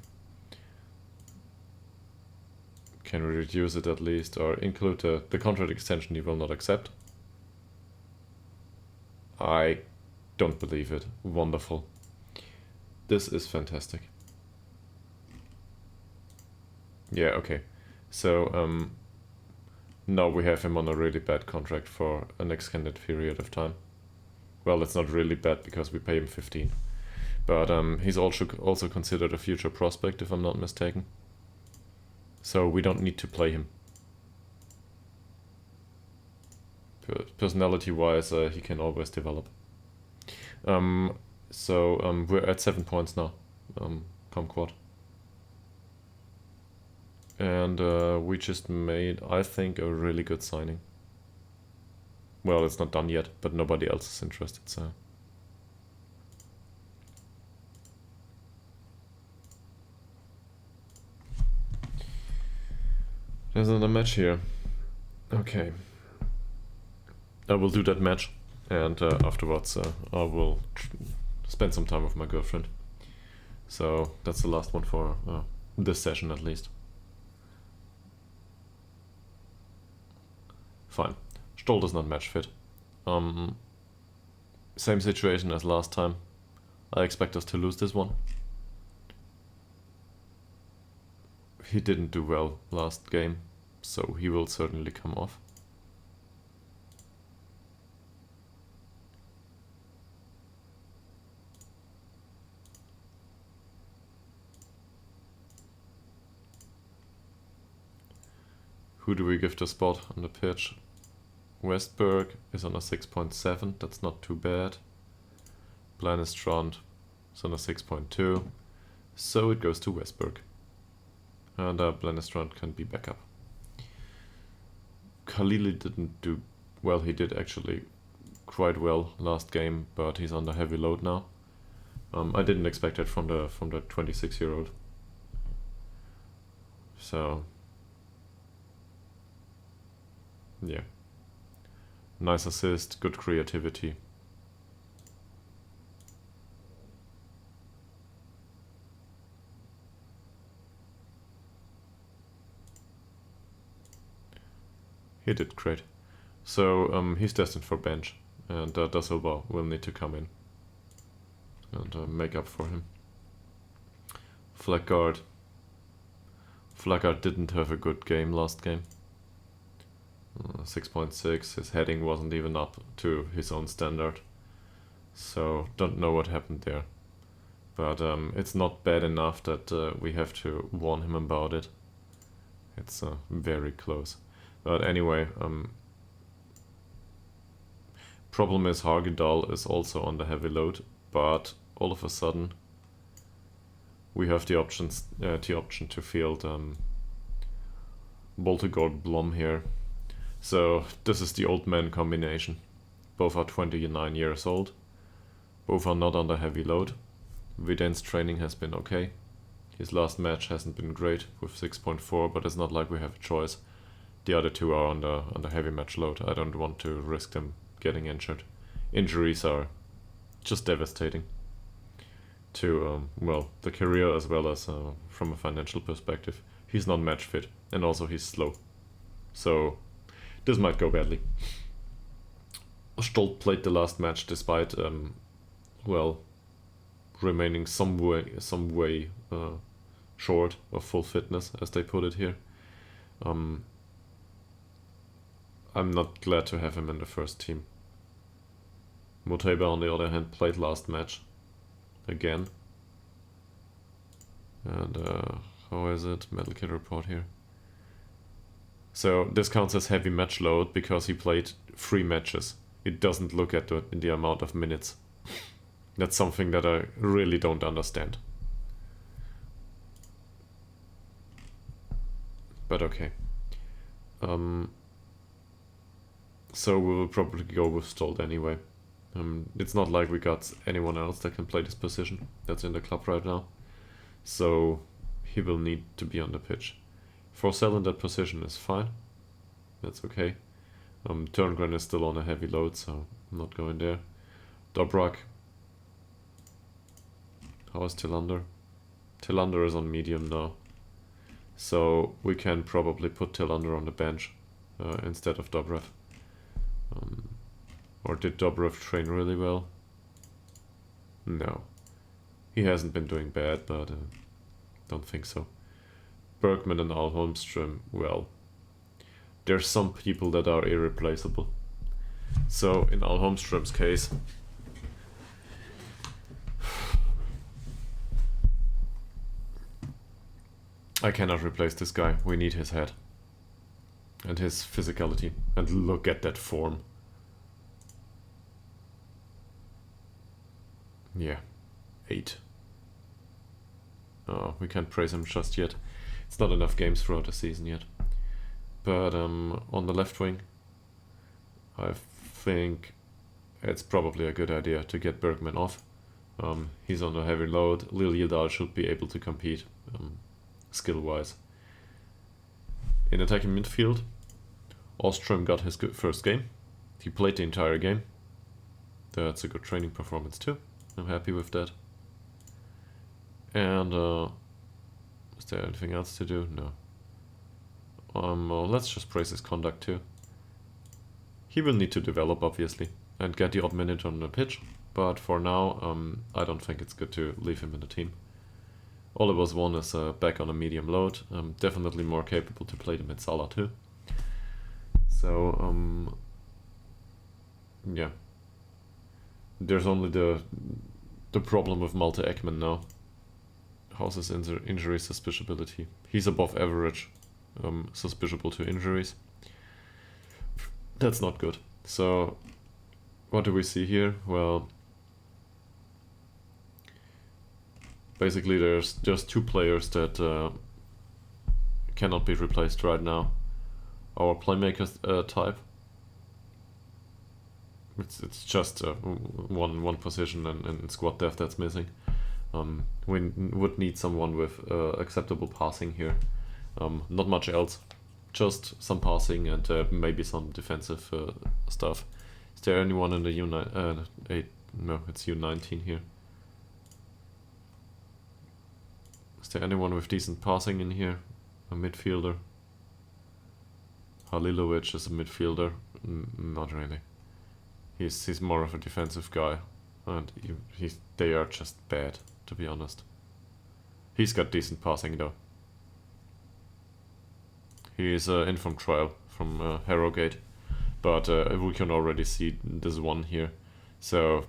Can we reduce it at least, or include the contract extension he will not accept? I don't believe it. Wonderful. This is fantastic. Yeah, okay. So, now we have him on a really bad contract for an extended period of time. Well, it's not really bad because we pay him 15. But he's also considered a future prospect, if I'm not mistaken. So we don't need to play him. Personality-wise, he can always develop. So we're at 7 points now, Comquad. And we just made, I think, a really good signing. Well, it's not done yet, but nobody else is interested, so... There's another match here. Okay. I will do that match, and afterwards I will spend some time with my girlfriend. So that's the last one for this session at least. Fine. Stoll does not match fit. Same situation as last time. I expect us to lose this one. he didn't do well last game, so he will certainly come off. Who do we give the spot on the pitch? Westberg is on a 6.7, that's not too bad. Blanistrand is on a 6.2, so it goes to Westberg. And Blanistrand can be backup. Khalili didn't do well, he did actually quite well last game, but he's under heavy load now. I didn't expect it from the 26-year-old. So yeah. Nice assist, good creativity. He did great. So he's destined for bench, and Da Silva will need to come in and make up for him. Flaggard didn't have a good game last game. 6.6, his heading wasn't even up to his own standard. So don't know what happened there. But it's not bad enough that we have to warn him about it. It's very close. But anyway, problem is Ytterhogdals is also on the heavy load, but all of a sudden we have the option to field Boltegård Blom here. So this is the old man combination. Both are 29 years old. Both are not under heavy load. Viden's training has been okay. His last match hasn't been great with 6.4, but it's not like we have a choice. The other two are on the heavy match load. I don't want to risk them getting injured. Injuries are just devastating to well, the career as well as from a financial perspective. He's not match fit, and also he's slow. So this might go badly. Stolt played the last match despite well, remaining some way short of full fitness, as they put it here. I'm not glad to have him in the first team. Moteba, on the other hand, played last match again. And how is it? Metal Kit report here. So this counts as heavy match load because he played 3 matches. It doesn't look at the amount of minutes. That's something that I really don't understand. But okay. So we will probably go with Stolt anyway. It's not like we got anyone else that can play this position that's in the club right now. So he will need to be on the pitch. Forsell in that position is fine. That's okay. Turngren is still on a heavy load, so I'm not going there. Dobrak. How is Tillander? Tillander is on medium now. So we can probably put Tillander on the bench instead of Dobrev. Or did Dobrev train really well? No. He hasn't been doing bad, but don't think so. Bergman and Al Holmström, well, there's some people that are irreplaceable. So in Al Holmström's case, I cannot replace this guy. We need his head and his physicality. And look at that form. Yeah, 8. Oh, we can't praise him just yet. It's not enough games throughout the season yet. But on the left wing, I think it's probably a good idea to get Bergman off. He's on a heavy load. Ytterhogdals should be able to compete skill-wise. In attacking midfield, Åström got his first game. He played the entire game. That's a good training performance too. I'm happy with that. And is there anything else to do? No. Let's just praise his conduct too. He will need to develop, obviously, and get the odd minute on the pitch. But for now, I don't think it's good to leave him in the team. Oliver's one is back on a medium load, definitely more capable to play the mid-Salah too. So, yeah. There's only the problem with Malte Ekman now. How's his injury suspiciability? He's above average, suspiciable to injuries. That's not good. So, what do we see here? Well, basically there's just two players that cannot be replaced right now. Our playmaker type. It's just one position in squad depth that's missing. We would need someone with acceptable passing here. Not much else. Just some passing and maybe some defensive stuff. Is there anyone in the U8? No, it's U19 here. Is there anyone with decent passing in here? A midfielder? Halilovic is a midfielder? Not really. He's more of a defensive guy, and they are just bad, to be honest. He's got decent passing though. He is in from trial from Harrogate, but we can already see this one here. So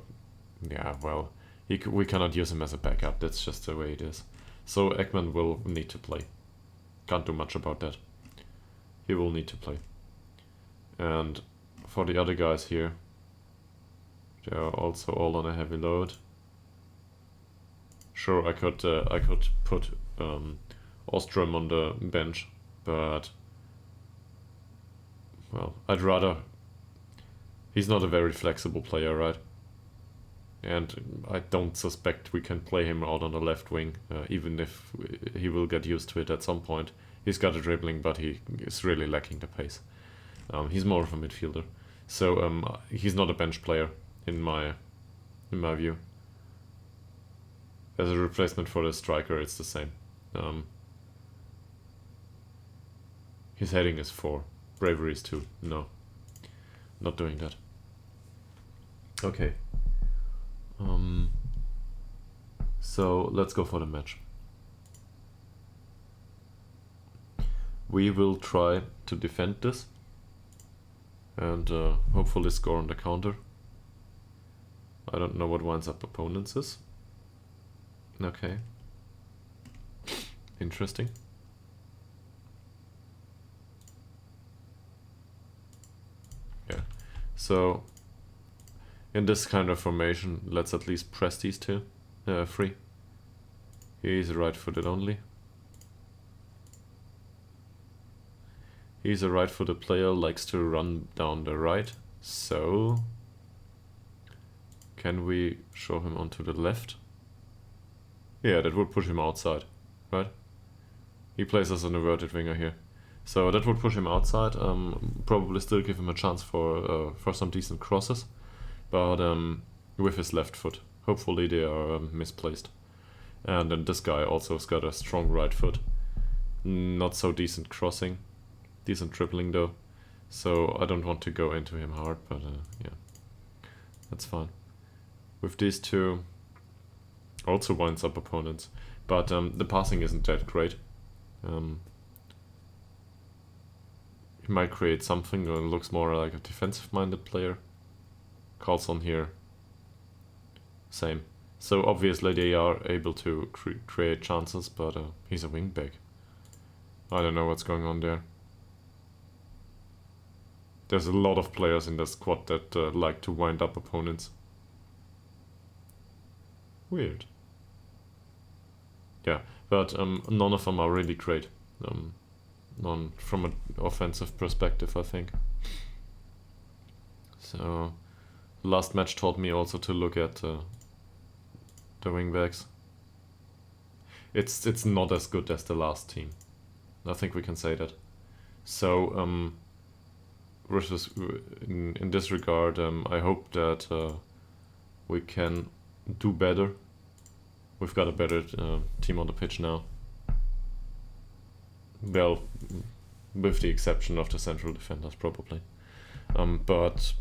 yeah, well, we cannot use him as a backup. That's just the way it is. So Ekman will need to play. Can't do much about that. He will need to play. And for the other guys here, they are also all on a heavy load. Sure, I could put Ostrom on the bench, but well, I'd rather. He's not a very flexible player, right? And I don't suspect we can play him out on the left wing, even if he will get used to it at some point. He's got a dribbling, but he is really lacking the pace. He's more of a midfielder, so he's not a bench player in my view. As a replacement for the striker, it's the same. His heading is 4, bravery is 2. No, not doing that. Okay. So let's go for the match. We will try to defend this and hopefully score on the counter. I don't know what winds up opponents is. Okay. Interesting. Yeah. So in this kind of formation, let's at least press these two free. He's right-footed only. He's a right-footed player, likes to run down the right. So can we show him onto the left? Yeah, that would push him outside, right? He plays as an inverted winger here. So that would push him outside, probably still give him a chance for some decent crosses, but with his left foot. Hopefully they are misplaced. And then this guy also has got a strong right foot. Not so decent crossing, decent dribbling though. So I don't want to go into him hard, but yeah, that's fine. With these two, also winds up opponents, but the passing isn't that great. He might create something, or looks more like a defensive-minded player. Carlson here, same. So obviously they are able to create chances, but he's a wingback. I don't know what's going on there. There's a lot of players in the squad that like to wind up opponents. Weird. Yeah, but none of them are really great. None from an offensive perspective, I think. So, last match taught me also to look at the wingbacks. It's not as good as the last team. I think we can say that. So, versus in this regard, I hope that we can do better. We've got a better team on the pitch now. Well, with the exception of the central defenders, probably. But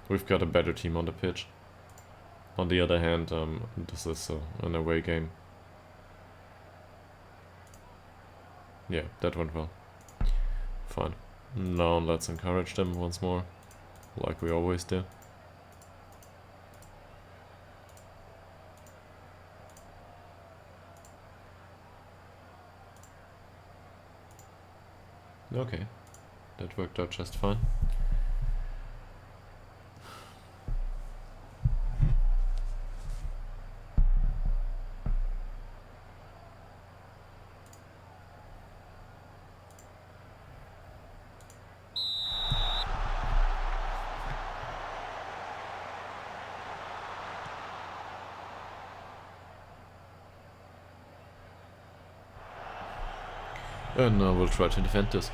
we've got a better team on the pitch. On the other hand, this is an away game. Yeah, that went well. Fine. Now let's encourage them once more, like we always do. Okay, that worked out just fine. And now we'll try to defend this.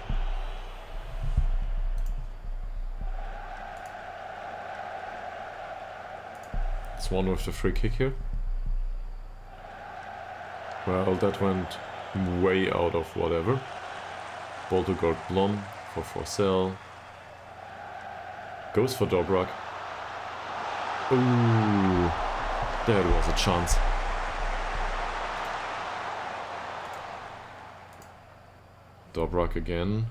Swan with the free kick here. Well, that went way out of whatever. Ball to Gold Blom for Forsell. Goes for Dobrak. Ooh, there was a chance. Dobrak again.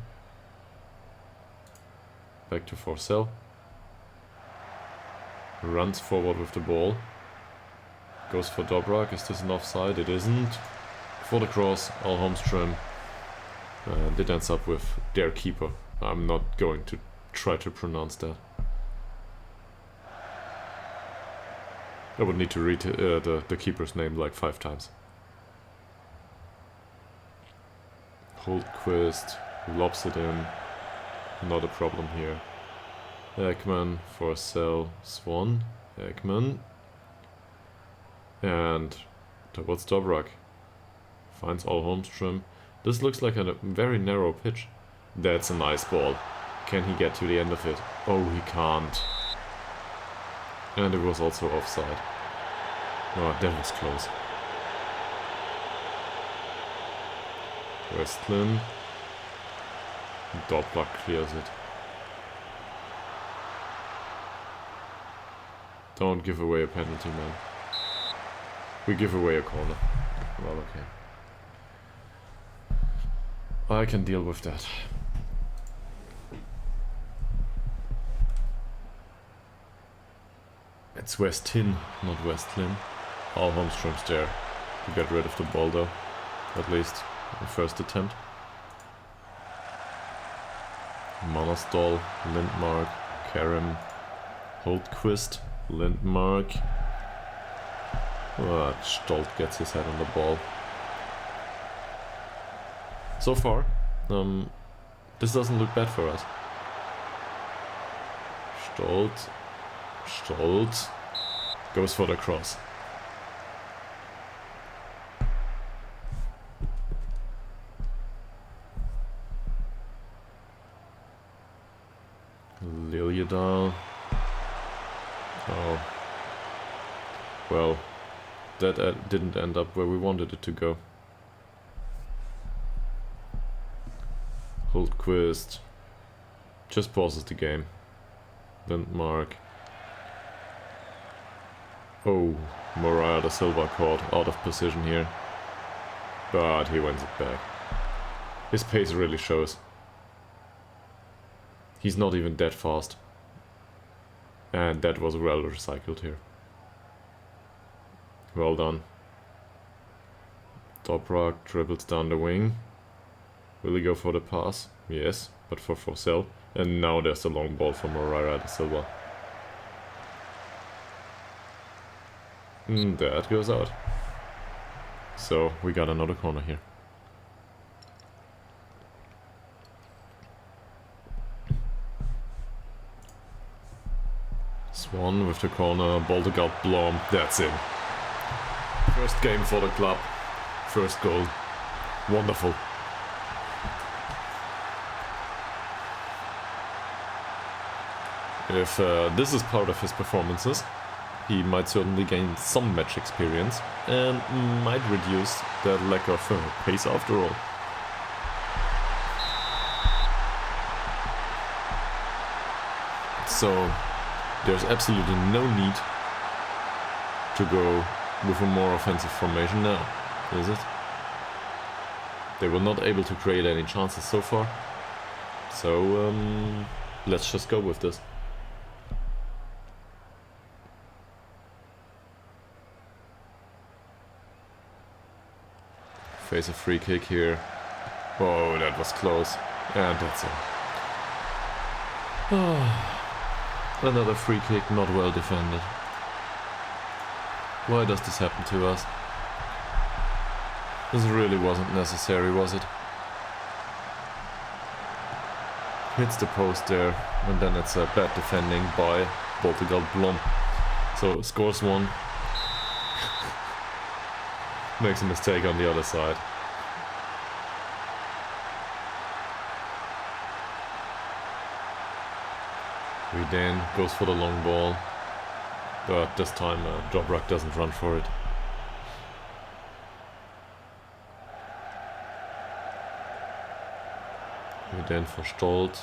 Back to Forsell. Runs forward with the ball. Goes for Dobrak. Is this an offside? It isn't. For the cross, Al Holmström. It ends up with their keeper. I'm not going to try to pronounce that. I would need to read the keeper's name like 5 times. Holdquist lobs it in. Not a problem here. Ekman, Forsell, Swan. Ekman. And towards Dobrak. Finds Al Holmström. This looks like a very narrow pitch. That's a nice ball. Can he get to the end of it? Oh, he can't. And it was also offside. Oh, that was close. Westlin. Dobrak clears it. Don't give away a penalty, man. We give away a corner. Well, okay. I can deal with that. It's Westin, not Westlin. Al Holmström's there to get rid of the ball, though. At least the first attempt. Manasdal, Lindmark, Karim, Holdquist, Lindmark. Stolt gets his head on the ball. So far, this doesn't look bad for us. Stolt goes for the cross. Liljedal. Oh. Well, that didn't end up where we wanted it to go. Holdquist just pauses the game. Lindmark. Oh, Moreira da Silva caught out of position here. But he wins it back. His pace really shows. He's not even that fast. And that was well recycled here. Well done. Dobrak dribbles down the wing. Will he go for the pass? Yes, but for Forsell. And now there's a long ball for Moreira da Silva. That goes out. So we got another corner here. Swan with the corner, ball to Gold Blom. That's in. First game for the club. First goal. Wonderful. If this is part of his performances, he might certainly gain some match experience and might reduce that lack of pace after all. So there's absolutely no need to go with a more offensive formation now, is it? They were not able to create any chances so far. So let's just go with this. Face a free kick here. Oh, that was close. And that's it. Another free kick, not well defended. Why does this happen to us? This really wasn't necessary, was it? Hits the post there, and then it's a bad defending by Ytterhogdals IK. So scores one. Makes a mistake on the other side. We then goes for the long ball, but this time Ytterhogdals doesn't run for it. We then for Stolt.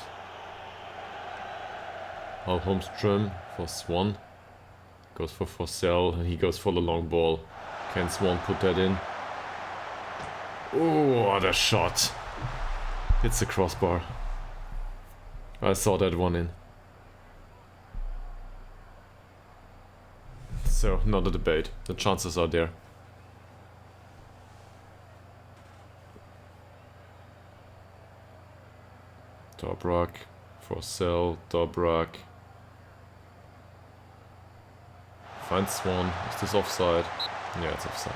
Holmström for Swan. Goes for Forsell, and he goes for the long ball. Can Swan put that in? Oh, what a shot! It's the crossbar. I saw that one in. So, not a debate. The chances are there. Ytterhogdals, Forsell, Ytterhogdals. Finds Swan. Is this offside? Yeah, it's offside.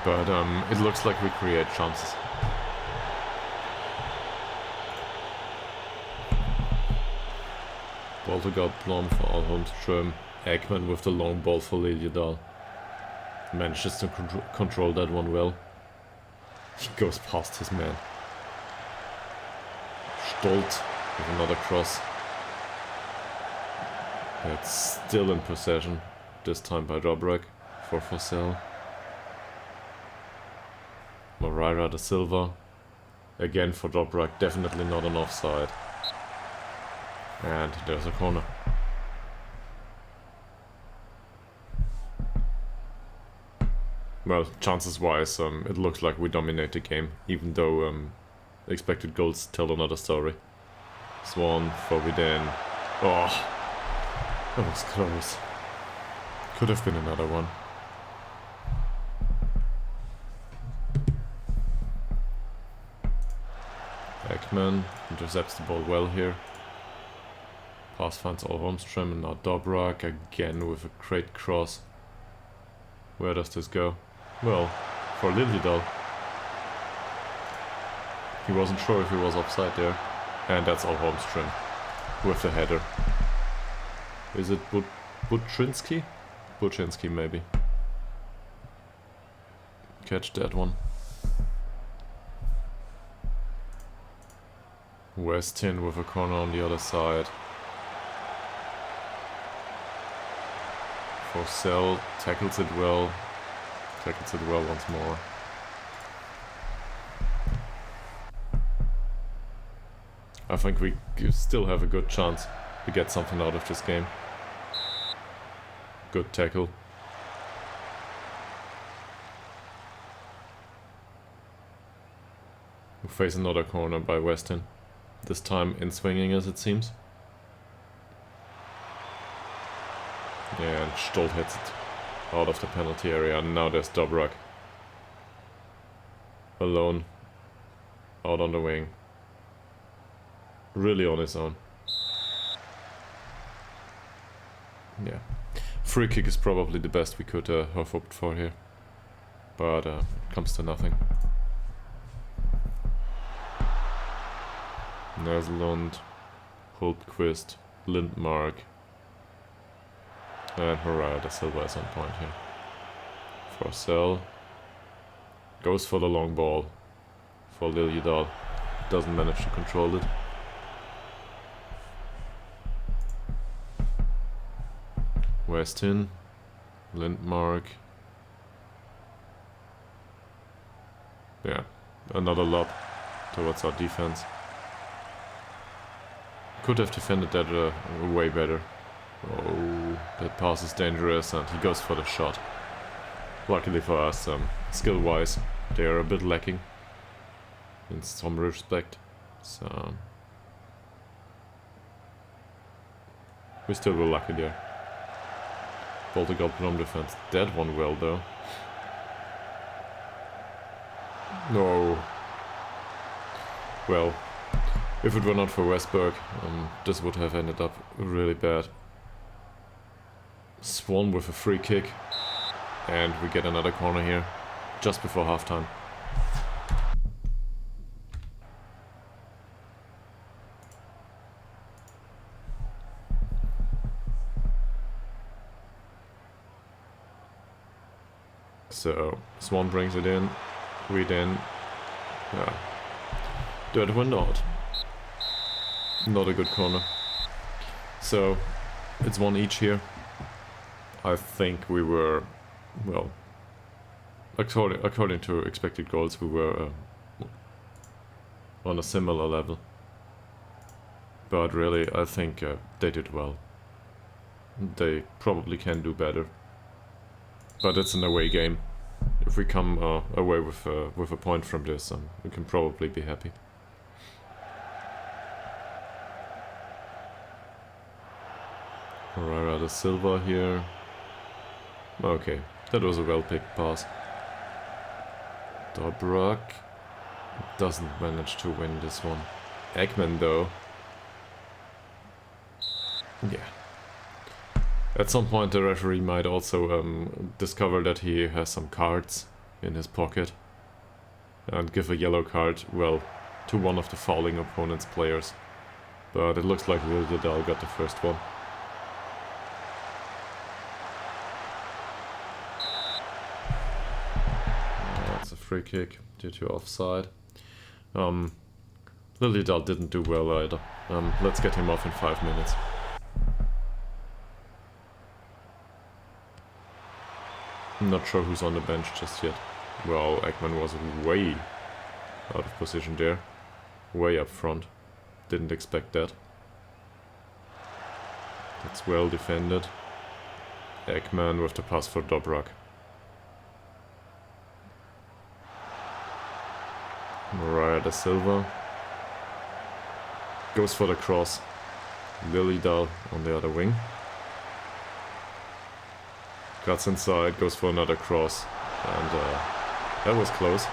But it looks like we create chances. Ytterhogdals for Holmström. Ekman with the long ball for Ytterhogdals. Manages to control that one well. He goes past his man. Stolt with another cross. It's still in possession. This time by Ytterhogdals for Forsell. Moreira da Silva. Again for Ytterhogdals, definitely not an offside. And there's a corner. Well, chances wise, it looks like we dominate the game, even though expected goals tell another story. Swan for Vidane. Oh, that was close. Could have been another one. Ekman intercepts the ball well here. Pass finds Holmström and now Ytterhogdals again with a great cross. Where does this go? Well, for Ytterhogdals. He wasn't sure if he was offside there. And that's Holmström with the header. Is it Buczynski? Buczynski maybe. Catch that one. Westin with a corner on the other side. Forsell tackles it well. Tackles it well once more. I think we still have a good chance to get something out of this game. Good tackle. We face another corner by Westin. This time in swinging as it seems. Yeah, and Stolt hits it out of the penalty area, and now there's Ytterhogdals. Alone. Out on the wing. Really on his own. Yeah. Free kick is probably the best we could have hoped for here. But it comes to nothing. Neslund, Hultquist, Lindmark, and Moreira da Silva is on point here. Forsell goes for the long ball for Ytterhogdals. Doesn't manage to control it. Westin, Lindmark. Yeah, another lob towards our defense. Could have defended that way better. Oh, that pass is dangerous and he goes for the shot. Luckily for us, skill-wise, They are a bit lacking in some respect, so we still were lucky there. Baltic got Plum defense. That one well though. No. Well, if it were not for Westberg, this would have ended up really bad. Swan with a free kick, and we get another corner here, just before halftime. So, Swan brings it in, we then that one not. Not a good corner. So, it's one each here. I think we were, well, according to expected goals, we were on a similar level. But really, I think they did well. They probably can do better. But it's an away game. If we come away with a point from this, we can probably be happy. Alright, Silva here. Okay, that was a well-picked pass. Dobrak doesn't manage to win this one. Ekman though. Yeah. At some point the referee might also discover that he has some cards in his pocket and give a yellow card, well, to one of the fouling opponent's players. But it looks like Ytterhogdals got the first one. That's a free kick due to offside. Ytterhogdals didn't do well either. Let's get him off in 5 minutes. I'm not sure who's on the bench just yet. Well, Ekman was way out of position there. Way up front. Didn't expect that. That's well defended. Ekman with the pass for Dobrak. Mariah da Silva goes for the cross. Ytterhogdals on the other wing. Cuts inside, goes for another cross, and that was close.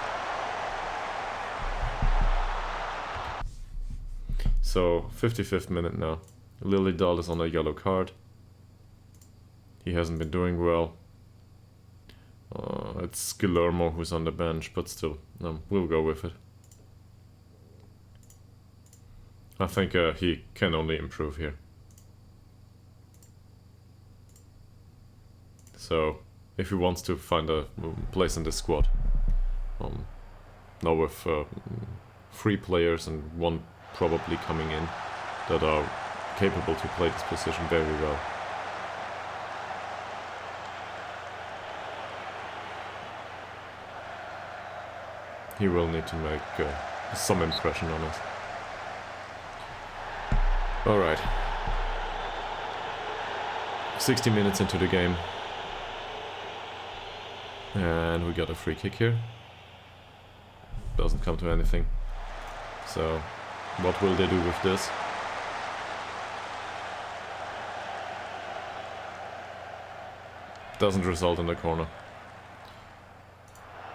So, 55th minute now. Ytterhogdals is on a yellow card. He hasn't been doing well. It's Guillermo who's on the bench, but still, we'll go with it. I think he can only improve here. So, if he wants to find a place in the squad, now with 3 players and 1 probably coming in that are capable to play this position very well. He will need to make some impression on us. Alright. 60 minutes into the game. And we got a free kick here. Doesn't come to anything. So, what will they do with this? Doesn't result in a corner.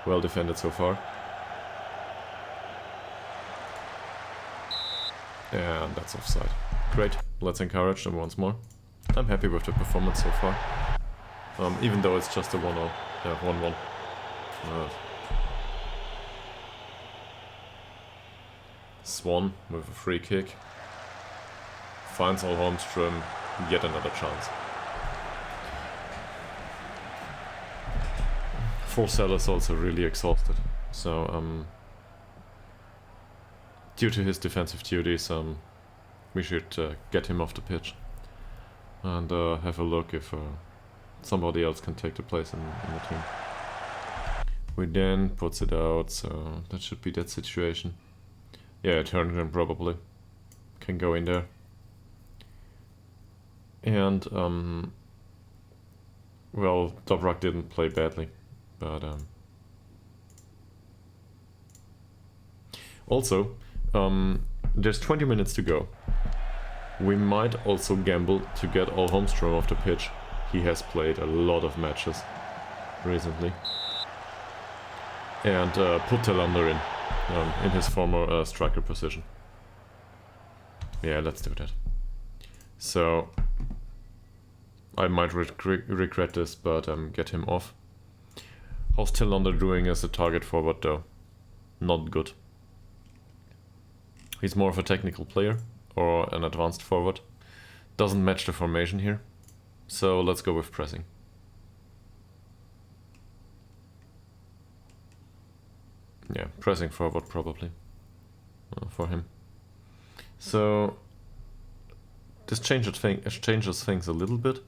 Well defended so far. And that's offside. Great, let's encourage them once more. I'm happy with the performance so far. Even though it's just a 1-0. Yeah, 1-1. Swan with a free kick. Finds Holmström yet another chance. Forsell is also really exhausted. So, due to his defensive duties, we should get him off the pitch. And have a look if somebody else can take the place in the team. We then puts it out, so that should be that situation. Yeah, Ytterhogdals probably can go in there. And, well, Dobrak didn't play badly, but Also, there's 20 minutes to go. We might also gamble to get all Holmstrom off the pitch. He has played a lot of matches recently. And put Telander in his former striker position. Yeah, let's do that. So, I might regret this, but get him off. How's Telander doing as a target forward though? Not good. He's more of a technical player or an advanced forward. Doesn't match the formation here. So let's go with pressing. Yeah, pressing forward probably for him. So this changes things a little bit,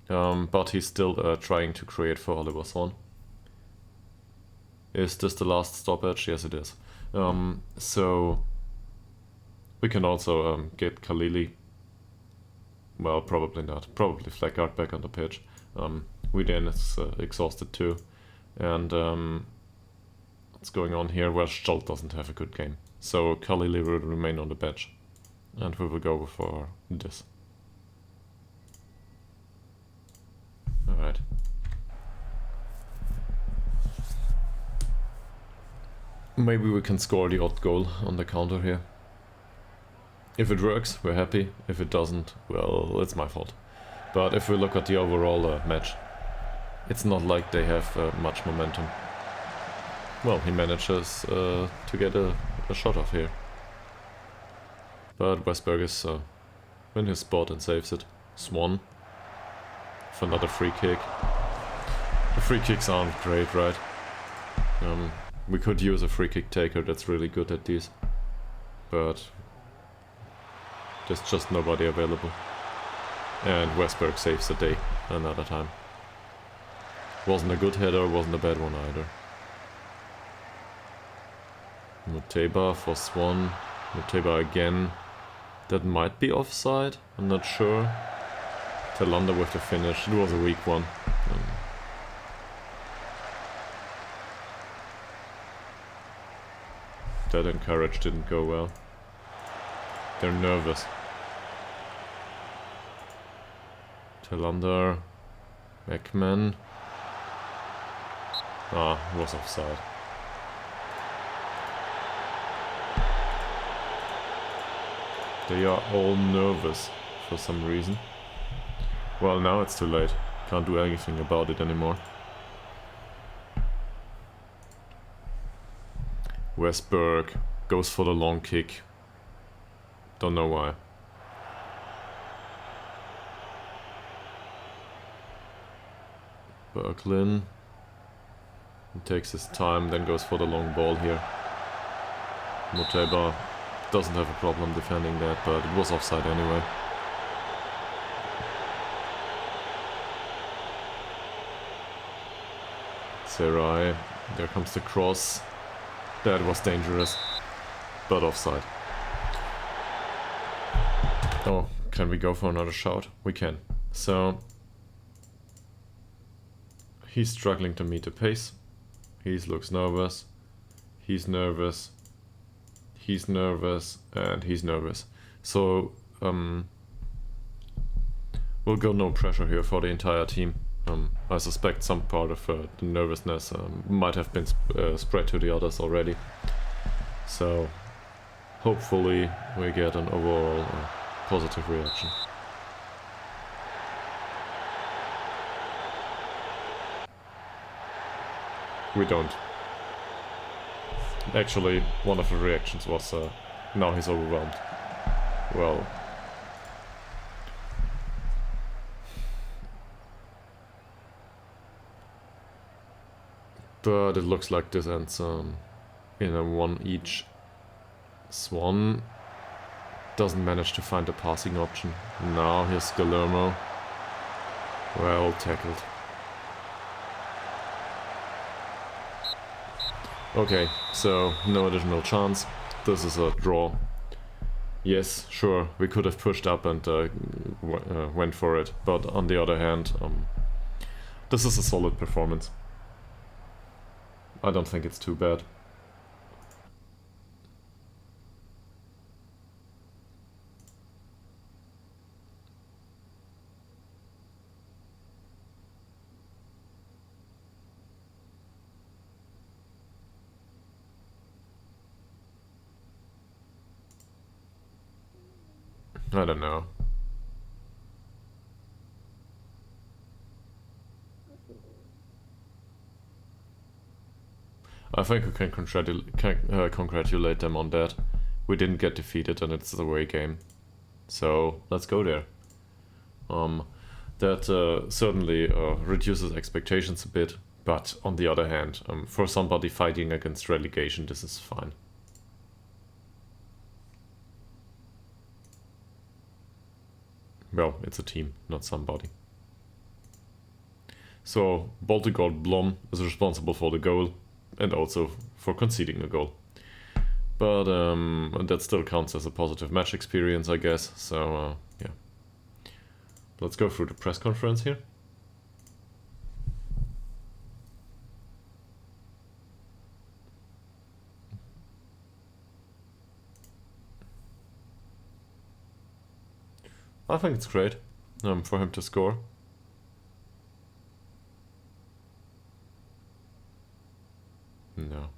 but he's still trying to create for Oliver Swan. Is this the last stoppage? Yes, it is. So we can also get Khalili. Well, probably not. Probably Fleckard back on the pitch. Weekdays is exhausted too, and what's going on here? Well, Stolt doesn't have a good game, so Khalili will remain on the bench, and we will go for this. All right. Maybe we can score the odd goal on the counter here. If it works, we're happy. If it doesn't, well, it's my fault. But if we look at the overall match, it's not like they have much momentum. Well, he manages to get a shot off here. But Westberg is in his spot and saves it. Swan for another free kick. The free kicks aren't great, right? We could use a free kick taker that's really good at these, but there's just nobody available. And Westberg saves the day another time. Wasn't a good header, wasn't a bad one either. Muteba for Swan. Muteba again. That might be offside, I'm not sure. Telander with the finish, it was a weak one. That encourage didn't go well. They're nervous. Telander. Beckman. Ah, was offside. They are all nervous for some reason. Well, now it's too late. Can't do anything about it anymore. Westberg goes for the long kick. Don't know why. Berglin takes his time, then goes for the long ball here. Muteba doesn't have a problem defending that, but it was offside anyway. Serai, there comes the cross. That was dangerous, but offside. Oh, can we go for another shot? We can. So, he's struggling to meet the pace. He looks nervous. He's nervous. He's nervous, and he's nervous. So, we'll go no pressure here for the entire team. I suspect some part of the nervousness might have been spread to the others already. So, hopefully we get an overall positive reaction. We don't. Actually, one of the reactions was, now he's overwhelmed. Well... But it looks like this ends in a 1 each. Swan doesn't manage to find a passing option. Now here's Galermo. Well tackled. Okay, so no additional chance. This is a draw. Yes, sure, we could have pushed up and went for it, but on the other hand, this is a solid performance. I don't think it's too bad. I don't know. I think we can congratulate them on that. We didn't get defeated and it's the away game. So let's go there. That certainly reduces expectations a bit, but on the other hand, for somebody fighting against relegation, this is fine. Well, it's a team, not somebody. So Baltigord Blom is responsible for the goal and also for conceding a goal. But that still counts as a positive match experience, I guess. So yeah. Let's go through the press conference here. I think it's great for him to score. No.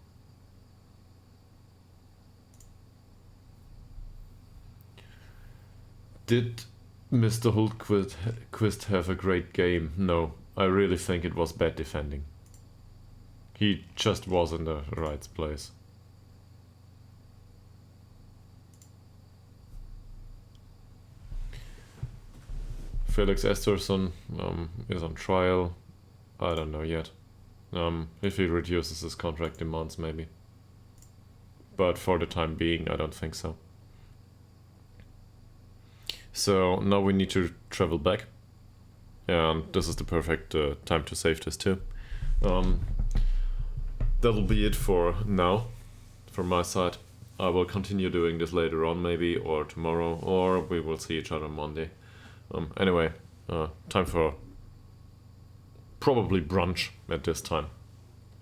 Did Mr. Hultquist have a great game? No, I really think it was bad defending. He just was in the right place. Felix Esterson is on trial. I don't know yet. If he reduces his contract demands, maybe. But for the time being, I don't think so. So now we need to travel back. And this is the perfect time to save this too. That'll be it for now, from my side. I will continue doing this later on maybe, or tomorrow, or we will see each other Monday. Anyway, time for probably brunch at this time,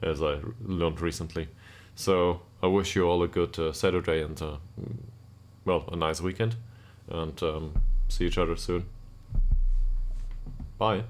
as I learned recently. So I wish you all a good Saturday and, well, a nice weekend. And see each other soon. Bye.